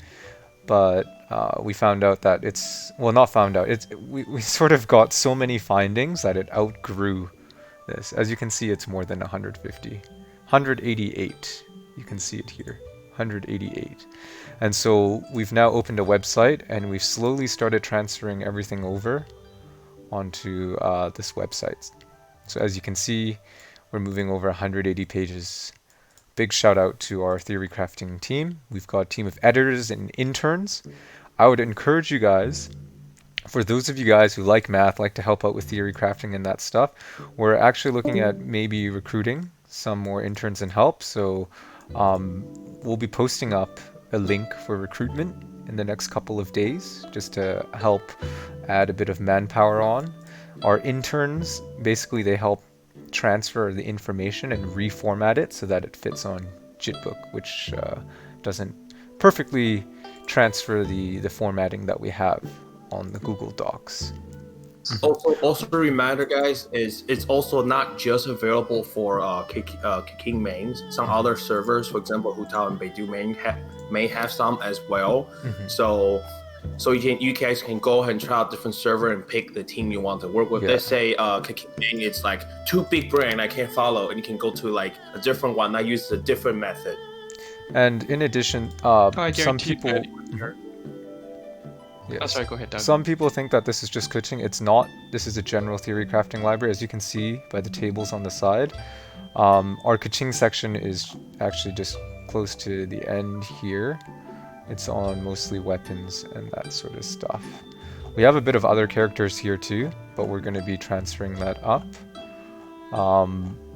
but we found out that it's, well, not found out, we sort of got so many findings that it outgrew this. As you can see, it's more than 150. 188, you can see it here, 188. And so we've now opened a website and we've slowly started transferring everything over onto this website. So as you can see, we're moving over 180 pages. Big shout out to our theory crafting team. We've got a team of editors and interns. I would encourage you guys, for those of you guys who like math, like to help out with theory crafting and that stuff, we're actually looking at maybe recruiting some more interns and help. So we'll be posting up a link for recruitment in the next couple of days, just to help add a bit of manpower on. Our interns, basically they help transfer the information and reformat it so that it fits on JITbook, which doesn't perfectly transfer the formatting that we have on the Google Docs. Also a reminder, guys, is it's also not just available for King mains. Some other servers, for example, Hutao and Beidou may have some as well. So you guys can go ahead and try out different server and pick the team you want to work with. Let's say King main, it's like too big brain, I can't follow, and you can go to like a different one that uses a different method. And in addition, some people. Yes. Oh, sorry, go ahead, Doug. Some people think that this is just coaching. It's not. This is a general theory crafting library, as you can see by the tables on the side. Our Kaching section is actually just close to the end here. It's on mostly weapons and that sort of stuff. We have a bit of other characters here too, but we're going to be transferring that up.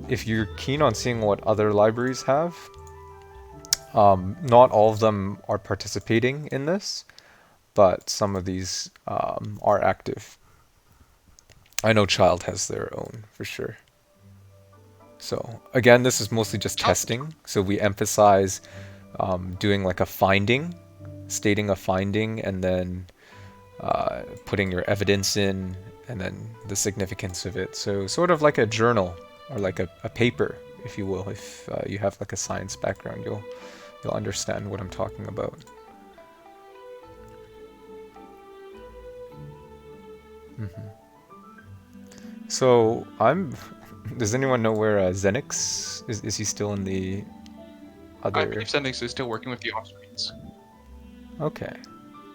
If you're keen on seeing what other libraries have, not all of them are participating in this, but some of these are active. I know Child has their own for sure. So again, this is mostly just testing. So we emphasize doing like a finding, stating a finding, and then putting your evidence in, and then the significance of it. So sort of like a journal or like a paper, if you will. If you have like a science background, you'll understand what I'm talking about. So does anyone know where Zenyx is? He still in the other? I believe Zenyx is still working with the Offscreens. Okay,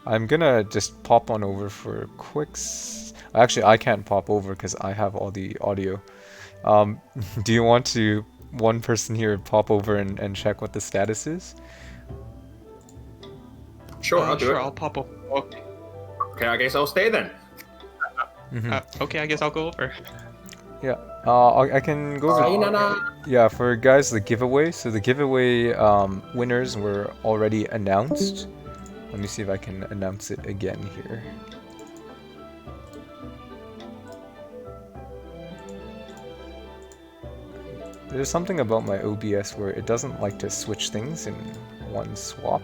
I'm gonna just pop on over for a quick. Actually, I can't pop over because I have all the audio. Do you want to, one person here, pop over and check what the status is? Sure, I'll do it. I'll pop up. Okay, I guess I'll stay then. Okay, I guess I'll go over. Yeah, I can go over. Yeah, for guys, the giveaway. So the giveaway winners were already announced. Let me see if I can announce it again here. There's something about my OBS where it doesn't like to switch things in one swap.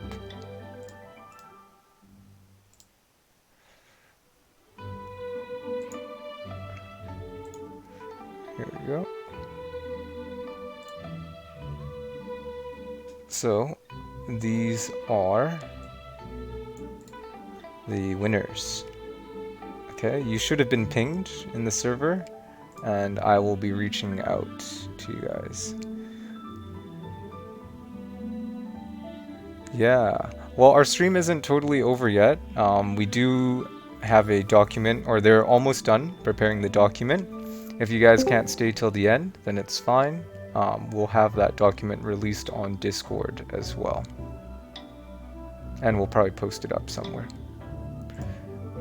Here we go. So, these are the winners. Okay, you should have been pinged in the server, and I will be reaching out to you guys. Yeah. Well, our stream isn't totally over yet. We do have a document, or they're almost done preparing the document. If you guys can't stay till the end, then it's fine. We'll have that document released on Discord as well. And we'll probably post it up somewhere.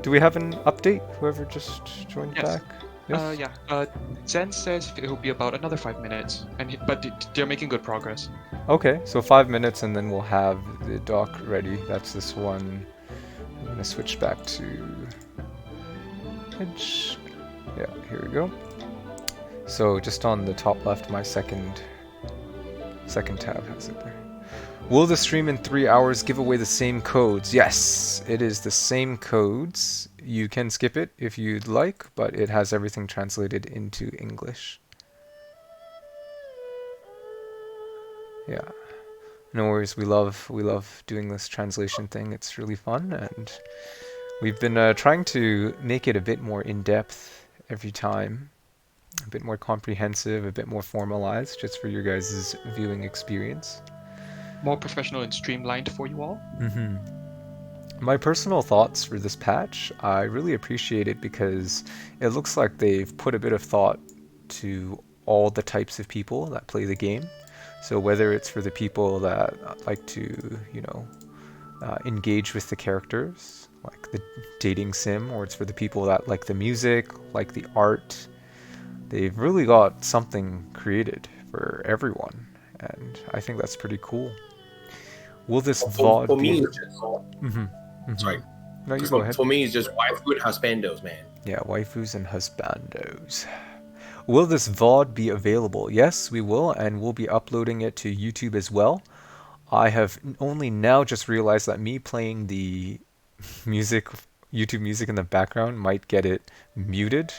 Do we have an update? Whoever just joined back? Yes? Yeah. Zen says it will be about another 5 minutes, but they're making good progress. Okay, so 5 minutes and then we'll have the doc ready. That's this one. I'm gonna switch back to Edge. Yeah, here we go. So just on the top left, my second tab has it there. Will the stream in 3 hours give away the same codes? Yes, it is the same codes. You can skip it if you'd like, but it has everything translated into English. Yeah. No worries, we love doing this translation thing. It's really fun, and we've been trying to make it a bit more in-depth every time. A bit more comprehensive, a bit more formalized, just for your guys' viewing experience. More professional and streamlined for you all. My personal thoughts for this patch, I really appreciate it because it looks like they've put a bit of thought to all the types of people that play the game. So whether it's for the people that like to, engage with the characters, like the dating sim, or it's for the people that like the music, like the art, they've really got something created for everyone, and I think that's pretty cool. Will this VOD for be... me, it's just... Sorry. No, you go ahead. For me, it's just waifu and husbandos, man. Yeah, waifus and husbandos. Will this VOD be available? Yes, we will, and we'll be uploading it to YouTube as well. I have only now just realized that me playing the YouTube music in the background might get it muted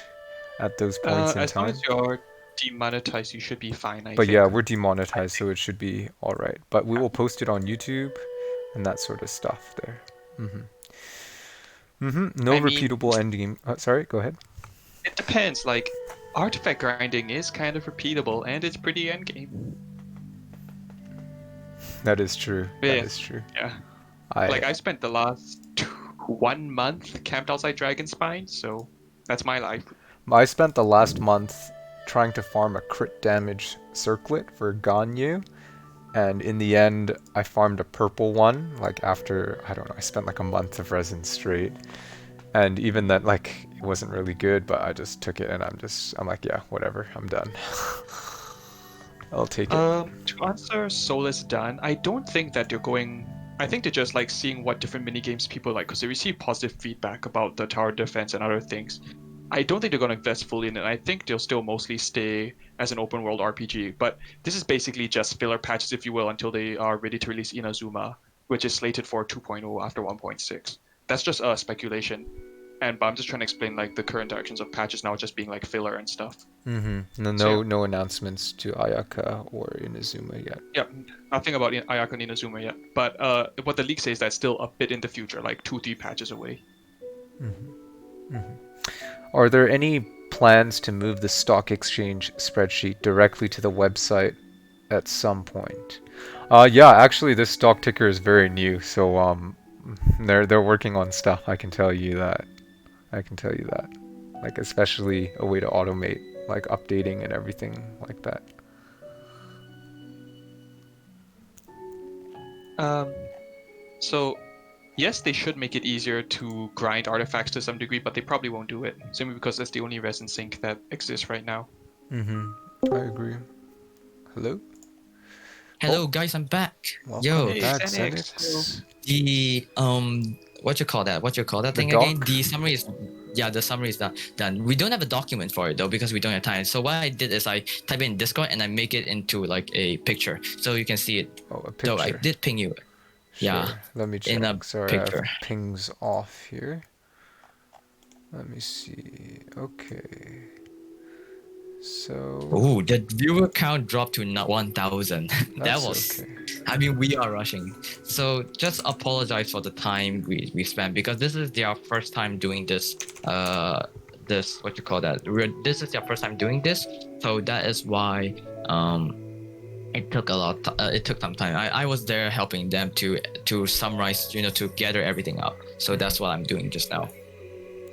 at those points in as time. long as you're demonetized, you should be fine, I But think. yeah, we're demonetized, so it should be alright. But we will post it on YouTube and that sort of stuff there. No repeatable endgame. Sorry, go ahead. It depends, like, artifact grinding is kind of repeatable, and it's pretty endgame. That is true. That is true. Yeah. I spent the last 1 month camped outside Dragonspine, so that's my life. I spent the last month trying to farm a crit damage circlet for Ganyu, and in the end I farmed a purple one, like after, I don't know, I spent like a month of resin straight, and even then, like, it wasn't really good, but I just took it and I'm like, yeah, whatever, I'm done. I'll take it. To answer Soul is done, I don't think that they're going... I think they're just like seeing what different minigames people like, because they receive positive feedback about the tower defense and other things. I don't think they're going to invest fully in it. I think they'll still mostly stay as an open world RPG, but this is basically just filler patches, if you will, until they are ready to release Inazuma, which is slated for 2.0 after 1.6. That's just speculation, but I'm just trying to explain like the current directions of patches now just being like filler and stuff. No announcements to Ayaka or Inazuma yet. Yeah, nothing about Ayaka and Inazuma yet, but what the leak says, that's still a bit in the future, like 2-3 patches away. Are there any plans to move the stock exchange spreadsheet directly to the website at some point? Yeah, actually this stock ticker is very new, so they're working on stuff, I can tell you that. Like, especially a way to automate like updating and everything like that. So yes, they should make it easier to grind artifacts to some degree, but they probably won't do it, simply because that's the only resin sink that exists right now. I agree. Hello? Hello, guys, I'm back. Welcome back, Zenyx. Zenyx. The what you call that thing again? The summary is the summary is done. We don't have a document for it though, because we don't have time. So what I did is I type it in Discord and I make it into like a picture, so you can see it. Oh, a picture. So I did ping you. Sure. Yeah. Let me check. In a Sorry, picture. I have pings off here. Let me see. Okay. So. Oh, the viewer count dropped to 1,000. That was. Okay. I mean, we are rushing. So just apologize for the time we spent, because this is their first time doing this. This, what you call that? This is their first time doing this, so that is why It took a lot. It took some time. I was there helping them to summarize, to gather everything up. So that's what I'm doing just now.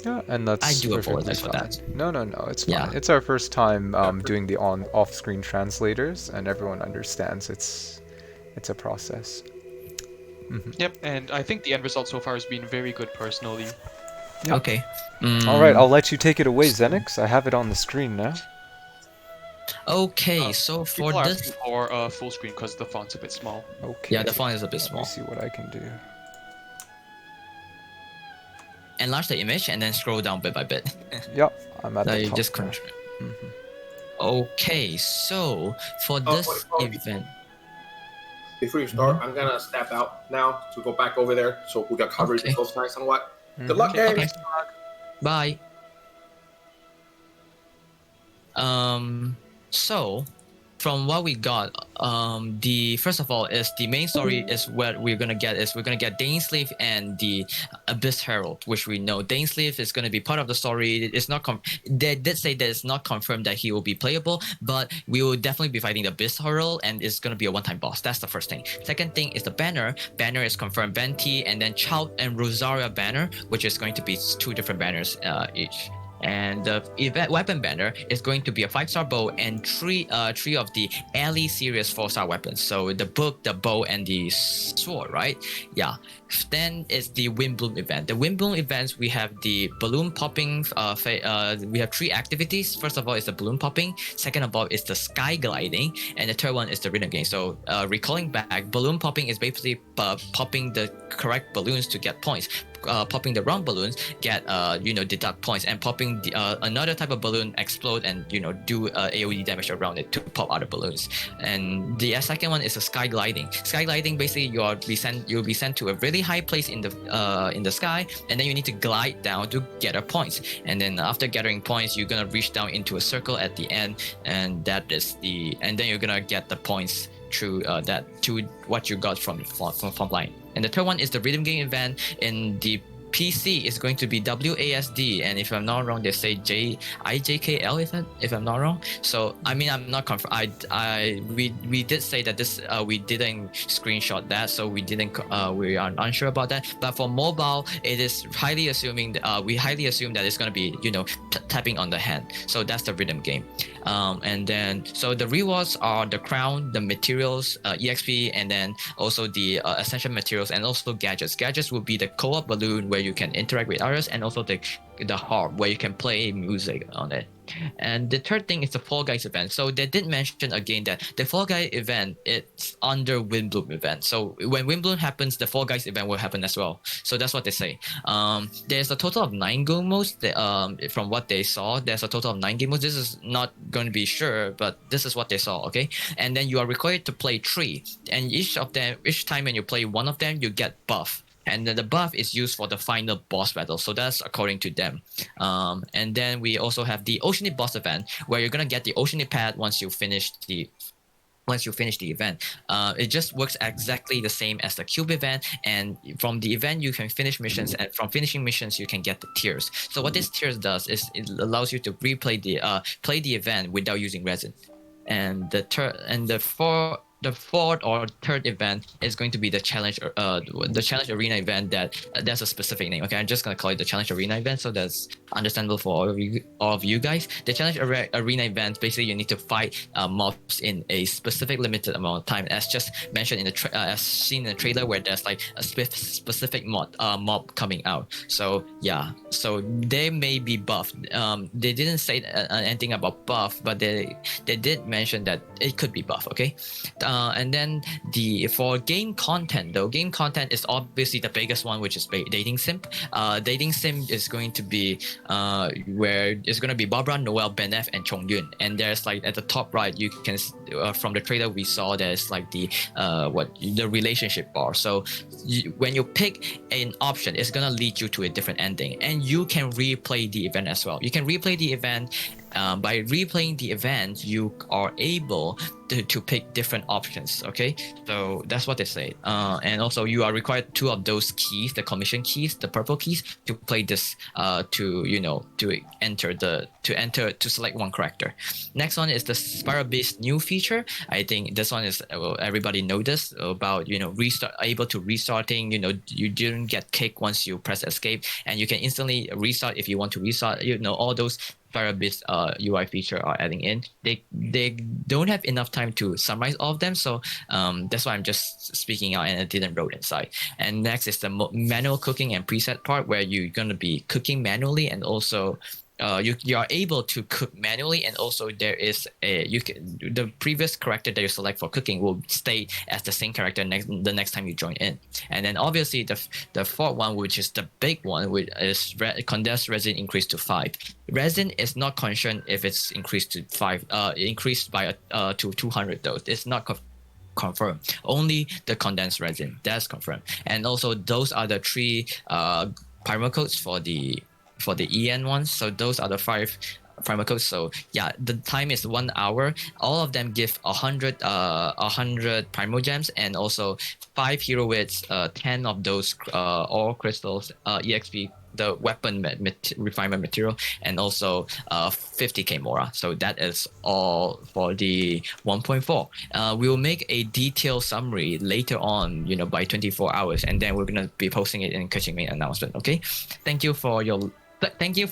Yeah, and I that's do perfectly apologize for fine. that. No, it's Yeah. fine. It's our first time doing the off-screen translators, and everyone understands it's a process. Yep, and I think the end result so far has been very good personally. Yeah. Okay. All right, I'll let you take it away, Zenyx. I have it on the screen now. Okay, so for People are this, asking for full screen because the font's a bit small. Okay. yeah, the font is a bit Let me small. see what I can do. Enlarge the image and then scroll down bit by bit. Yep, I'm at Now the you top. just now. control. Okay, so for this event, Before you start, I'm gonna step out now to go back over there so we got coverage Okay. both sides somewhat. Good luck, guys. Okay. Bye. So from what we got, the first of all is the main story is what we're gonna get Dainsleif and the Abyss Herald, which we know Dainsleif is gonna be part of the story. It's not they did say that it's not confirmed that he will be playable, but we will definitely be fighting the Abyss Herald, and it's gonna be a one-time boss. That's the first thing. Second thing is the banner. Banner is confirmed Venti and then Chout and Rosaria banner, which is going to be 2 different banners each. And the event weapon banner is going to be a 5-star bow and three of the Alley series 4-star weapons. So the book, the bow, and the sword, right? Yeah. Then it's the Windbloom event. The Windbloom events, we have the balloon popping. We have 3 activities. First of all is the balloon popping. Second of all is the sky gliding, and the third one is the rhythm game. So recalling back, balloon popping is basically popping the correct balloons to get points. Popping the wrong balloons get deduct points, and popping the, another type of balloon explode and do AoE damage around it to pop other balloons. And the second one is the sky gliding. Sky gliding, basically you'll be sent to a really high place in the sky, and then you need to glide down to gather points. And then after gathering points, you're gonna reach down into a circle at the end, and then you're gonna get the points through that to what you got from line. And the third one is the rhythm game event. In the PC is going to be WASD, and if I'm not wrong, they say IJKL if I'm not wrong. So I mean, I'm not confirmed. We did say that this we didn't screenshot that, so we we are unsure about that. But for mobile, it is highly assuming we highly assume that it's going to be tapping on the hand. So that's the rhythm game. And then so the rewards are the crown, the materials, EXP, and then also the essential materials, and also gadgets. Gadgets will be the co-op balloon where you can interact with others, and also the harp where you can play music on it. And the third thing is the Fall Guys event. So they did mention again that the Fall Guys event, it's under Windbloom event. So when Windbloom happens, the Fall Guys event will happen as well. So that's what they say. There's a total of 9 game modes. From what they saw, there's a total of 9 game modes. This is not going to be sure, but this is what they saw. Okay, and then you are required to play 3, and each time when you play one of them, you get buff. And then the buff is used for the final boss battle. So that's according to them. And then we also have the Oceanid boss event, where you're gonna get the Oceanid pad once you finish the event. It just works exactly the same as the Cube event, and from the event you can finish missions, and from finishing missions you can get the tiers. So what this tiers does is it allows you to replay play the event without using resin. And the fourth or third event is going to be the challenge arena event. That's a specific name. Okay, I'm just gonna call it the challenge arena event, so that's understandable for all of you guys. The challenge arena event, basically you need to fight mobs in a specific limited amount of time, as just mentioned in the as seen in the trailer, where there's like a specific mob coming out. So yeah, so they may be buffed. They didn't say anything about buff, but they did mention that it could be buff. Okay. And then for game content, though, game content is obviously the biggest one, which is dating sim. Dating sim is going to be where it's going to be Barbara, Noel, Benef, and Chongyun. And there's like at the top right, you can from the trailer we saw, there's like the relationship bar. So when you pick an option, it's gonna lead you to a different ending, and you can replay the event as well. You can replay the event. By replaying the event, you are able to pick different options. Okay, so that's what they say. And also you are required 2 of those keys, the commission keys, the purple keys, to play this. To select one character. Next one is the Spiral Beast new feature. I think this one is everybody know this about able to restarting. You didn't get kicked once you press escape, and you can instantly restart if you want to restart. All those Spiral Beast UI feature are adding in. They don't have enough time to summarize all of them, so that's why I'm just speaking out and I didn't wrote inside. And next is the manual cooking and preset part, where you're gonna be cooking manually, and also you are able to cook manually, and also there is the previous character that you select for cooking will stay as the same character the next time you join in. And then obviously the fourth one, which is the big one, which is condensed resin increased to 5. Resin is not concerned if it's increased to 5, increased by to 200 though. It's not confirmed. Only the condensed resin, that's confirmed. And also those are the 3 primer codes for the EN ones. So those are the 5 primer codes. So yeah, the time is 1 hour. All of them give 100 primal gems, and also 5 hero wits, 10 of those ore crystals, exp, the weapon refinement material, and also 50k mora. So that is all for the 1.4. We will make a detailed summary later on, by 24 hours, and then we're gonna be posting it in Kuching main announcement. Okay, thank you for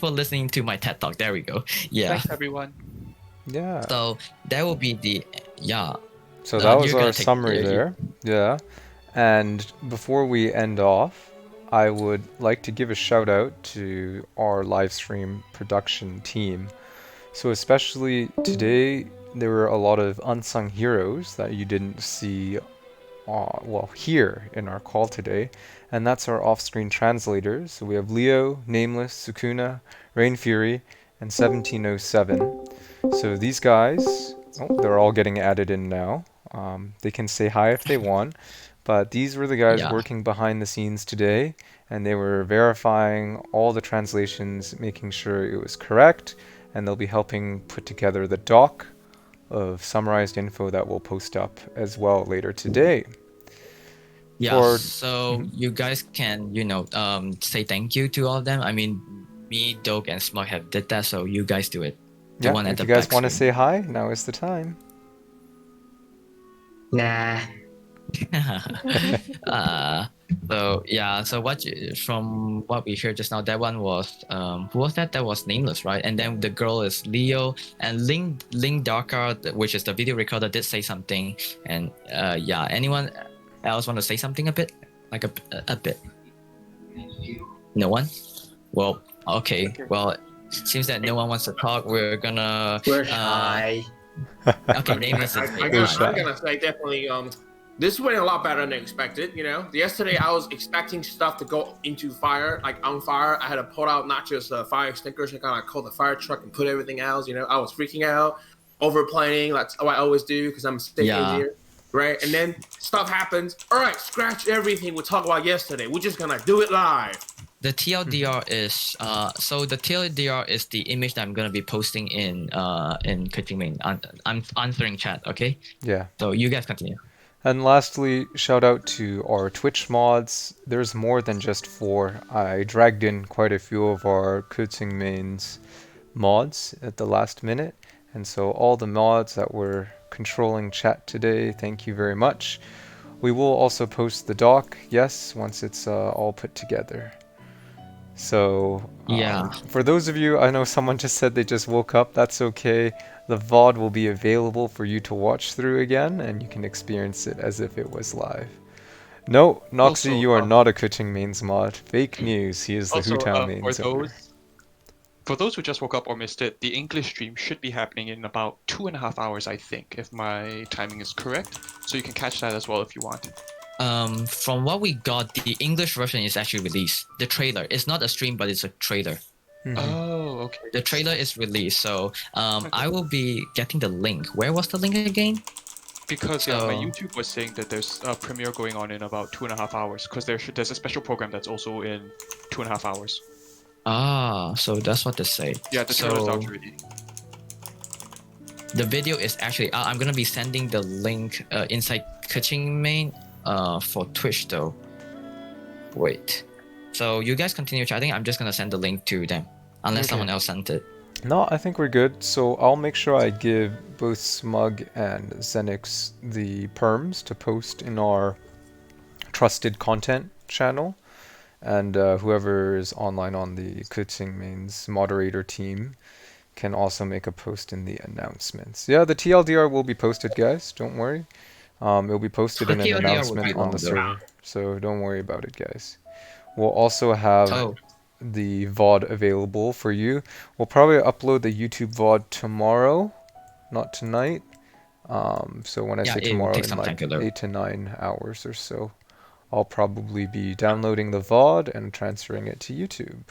listening to my TED talk. There we go. Yeah. Thanks, everyone. Yeah. So that will be the So that was you're our gonna take- summary there. Yeah. And before we end off, I would like to give a shout out to our live stream production team. So especially today, there were a lot of unsung heroes that you didn't see, here in our call today. And that's our off-screen translators. So we have Leo, Nameless, Sukuna, Rainfury, and 1707. So these guys, they're all getting added in now. They can say hi if they want. But these were the guys working behind the scenes today, and they were verifying all the translations, making sure it was correct, and they'll be helping put together the doc of summarized info that we'll post up as well later today. Yeah, so you guys can, say thank you to all of them. I mean, me, Doke, and Smug have did that, so you guys do it. Yeah, if you guys want to say hi, now is the time. Nah. So from what we heard just now, that one was who was that? That was Nameless, right? And then the girl is Leo, and LinkDarkar, which is the video recorder, did say something. And anyone else want to say something a bit? Like a bit? No one? Well, okay. Well, seems that no one wants to talk. We're shy. Okay, Nameless. I'm gonna say definitely. This went a lot better than expected. Yesterday I was expecting stuff to go into fire, like on fire. I had to pull out not just fire extinguishers, I gotta call the fire truck and put everything else. I was freaking out, over planning. That's what I always do because I'm a state engineer, right? And then stuff happens. All right, scratch everything we talked about yesterday. We're just gonna do it live. The TLDR is the TLDR is the image that I'm gonna be posting in Kuching main. I'm answering chat, okay? Yeah. So you guys continue. And lastly, shout out to our Twitch mods. There's more than just 4. I dragged in quite a few of our Kuching mains mods at the last minute, and so all the mods that were controlling chat today, thank you very much. We will also post the doc, once it's all put together. So, for those of you, I know someone just said they just woke up, that's okay. The VOD will be available for you to watch through again, and you can experience it as if it was live. No, Noxy, you are not a Kuching mains mod. Fake news, he is the Hutao mains owner. For those who just woke up or missed it, the English stream should be happening in about 2.5 hours, I think, if my timing is correct. So you can catch that as well if you want. From what we got, the English version is actually released. The trailer. It's not a stream, but it's a trailer. Oh, okay. The trailer is released, so I will be getting the link. Where was the link again? Because my YouTube was saying that there's a premiere going on in about 2.5 hours, because there's a special program that's also in 2.5 hours. Ah, so that's what they say. Yeah, the trailer's out already. the video is actually I'm gonna be sending the link inside Kuching main for Twitch though. Wait. So you guys continue chatting. I'm just gonna send the link to them, unless someone else sent it. No, I think we're good. So I'll make sure I give both Smug and Zenyx the perms to post in our trusted content channel, and whoever is online on the Kuching Main's moderator team can also make a post in the announcements. Yeah, the TLDR will be posted, guys. Don't worry. It'll be posted in an announcement on the server, so don't worry about it, guys. We'll also have the VOD available for you. We'll probably upload the YouTube VOD tomorrow, not tonight. So when I say tomorrow, in like 8 to 9 hours or so, I'll probably be downloading the VOD and transferring it to YouTube.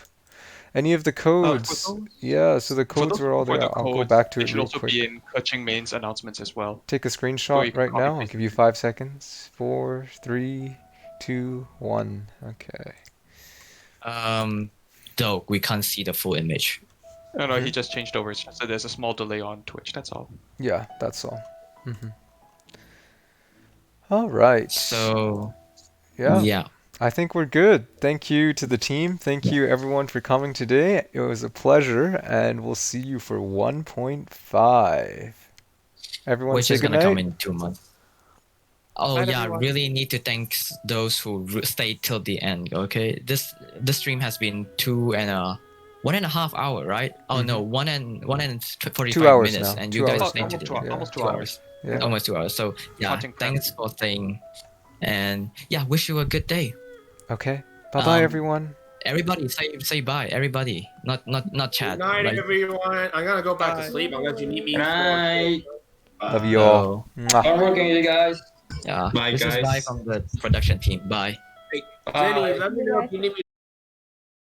Any of the codes? Yeah, so the codes are all there. I'll go back to it real quick. It should also be in Kuching Main's announcements as well. Take a screenshot right now. I'll give you 5 seconds. 4, 3, 2, 1. Okay. Doug, we can't see the full image. No, he just changed over. So there's a small delay on Twitch. That's all. Yeah, that's all. All right. So. Yeah. I think we're good. Thank you to the team. Thank you everyone for coming today. It was a pleasure, and we'll see you for 1.5. Everyone Which say is good gonna night. come in 2 months. Oh yeah, really need to thank those who stayed till the end. Okay, this stream has been 1.5 hour, right? Oh no, 1 and 45 2 hours minutes, now. and 2 you guys hours stayed now. to the end. Almost 2 hours. Yeah. Almost 2 hours. So yeah, thanks for staying, and yeah, wish you a good day. Okay. Bye bye, everyone. Everybody say bye. Everybody, not chat. Good night, everyone. I'm gonna go back to sleep unless you need me. Good night. Love you all. I'm working, you guys. Yeah. Bye, This guys. is bye from the production team. Bye. Hey, Jenny, let me know if you need me.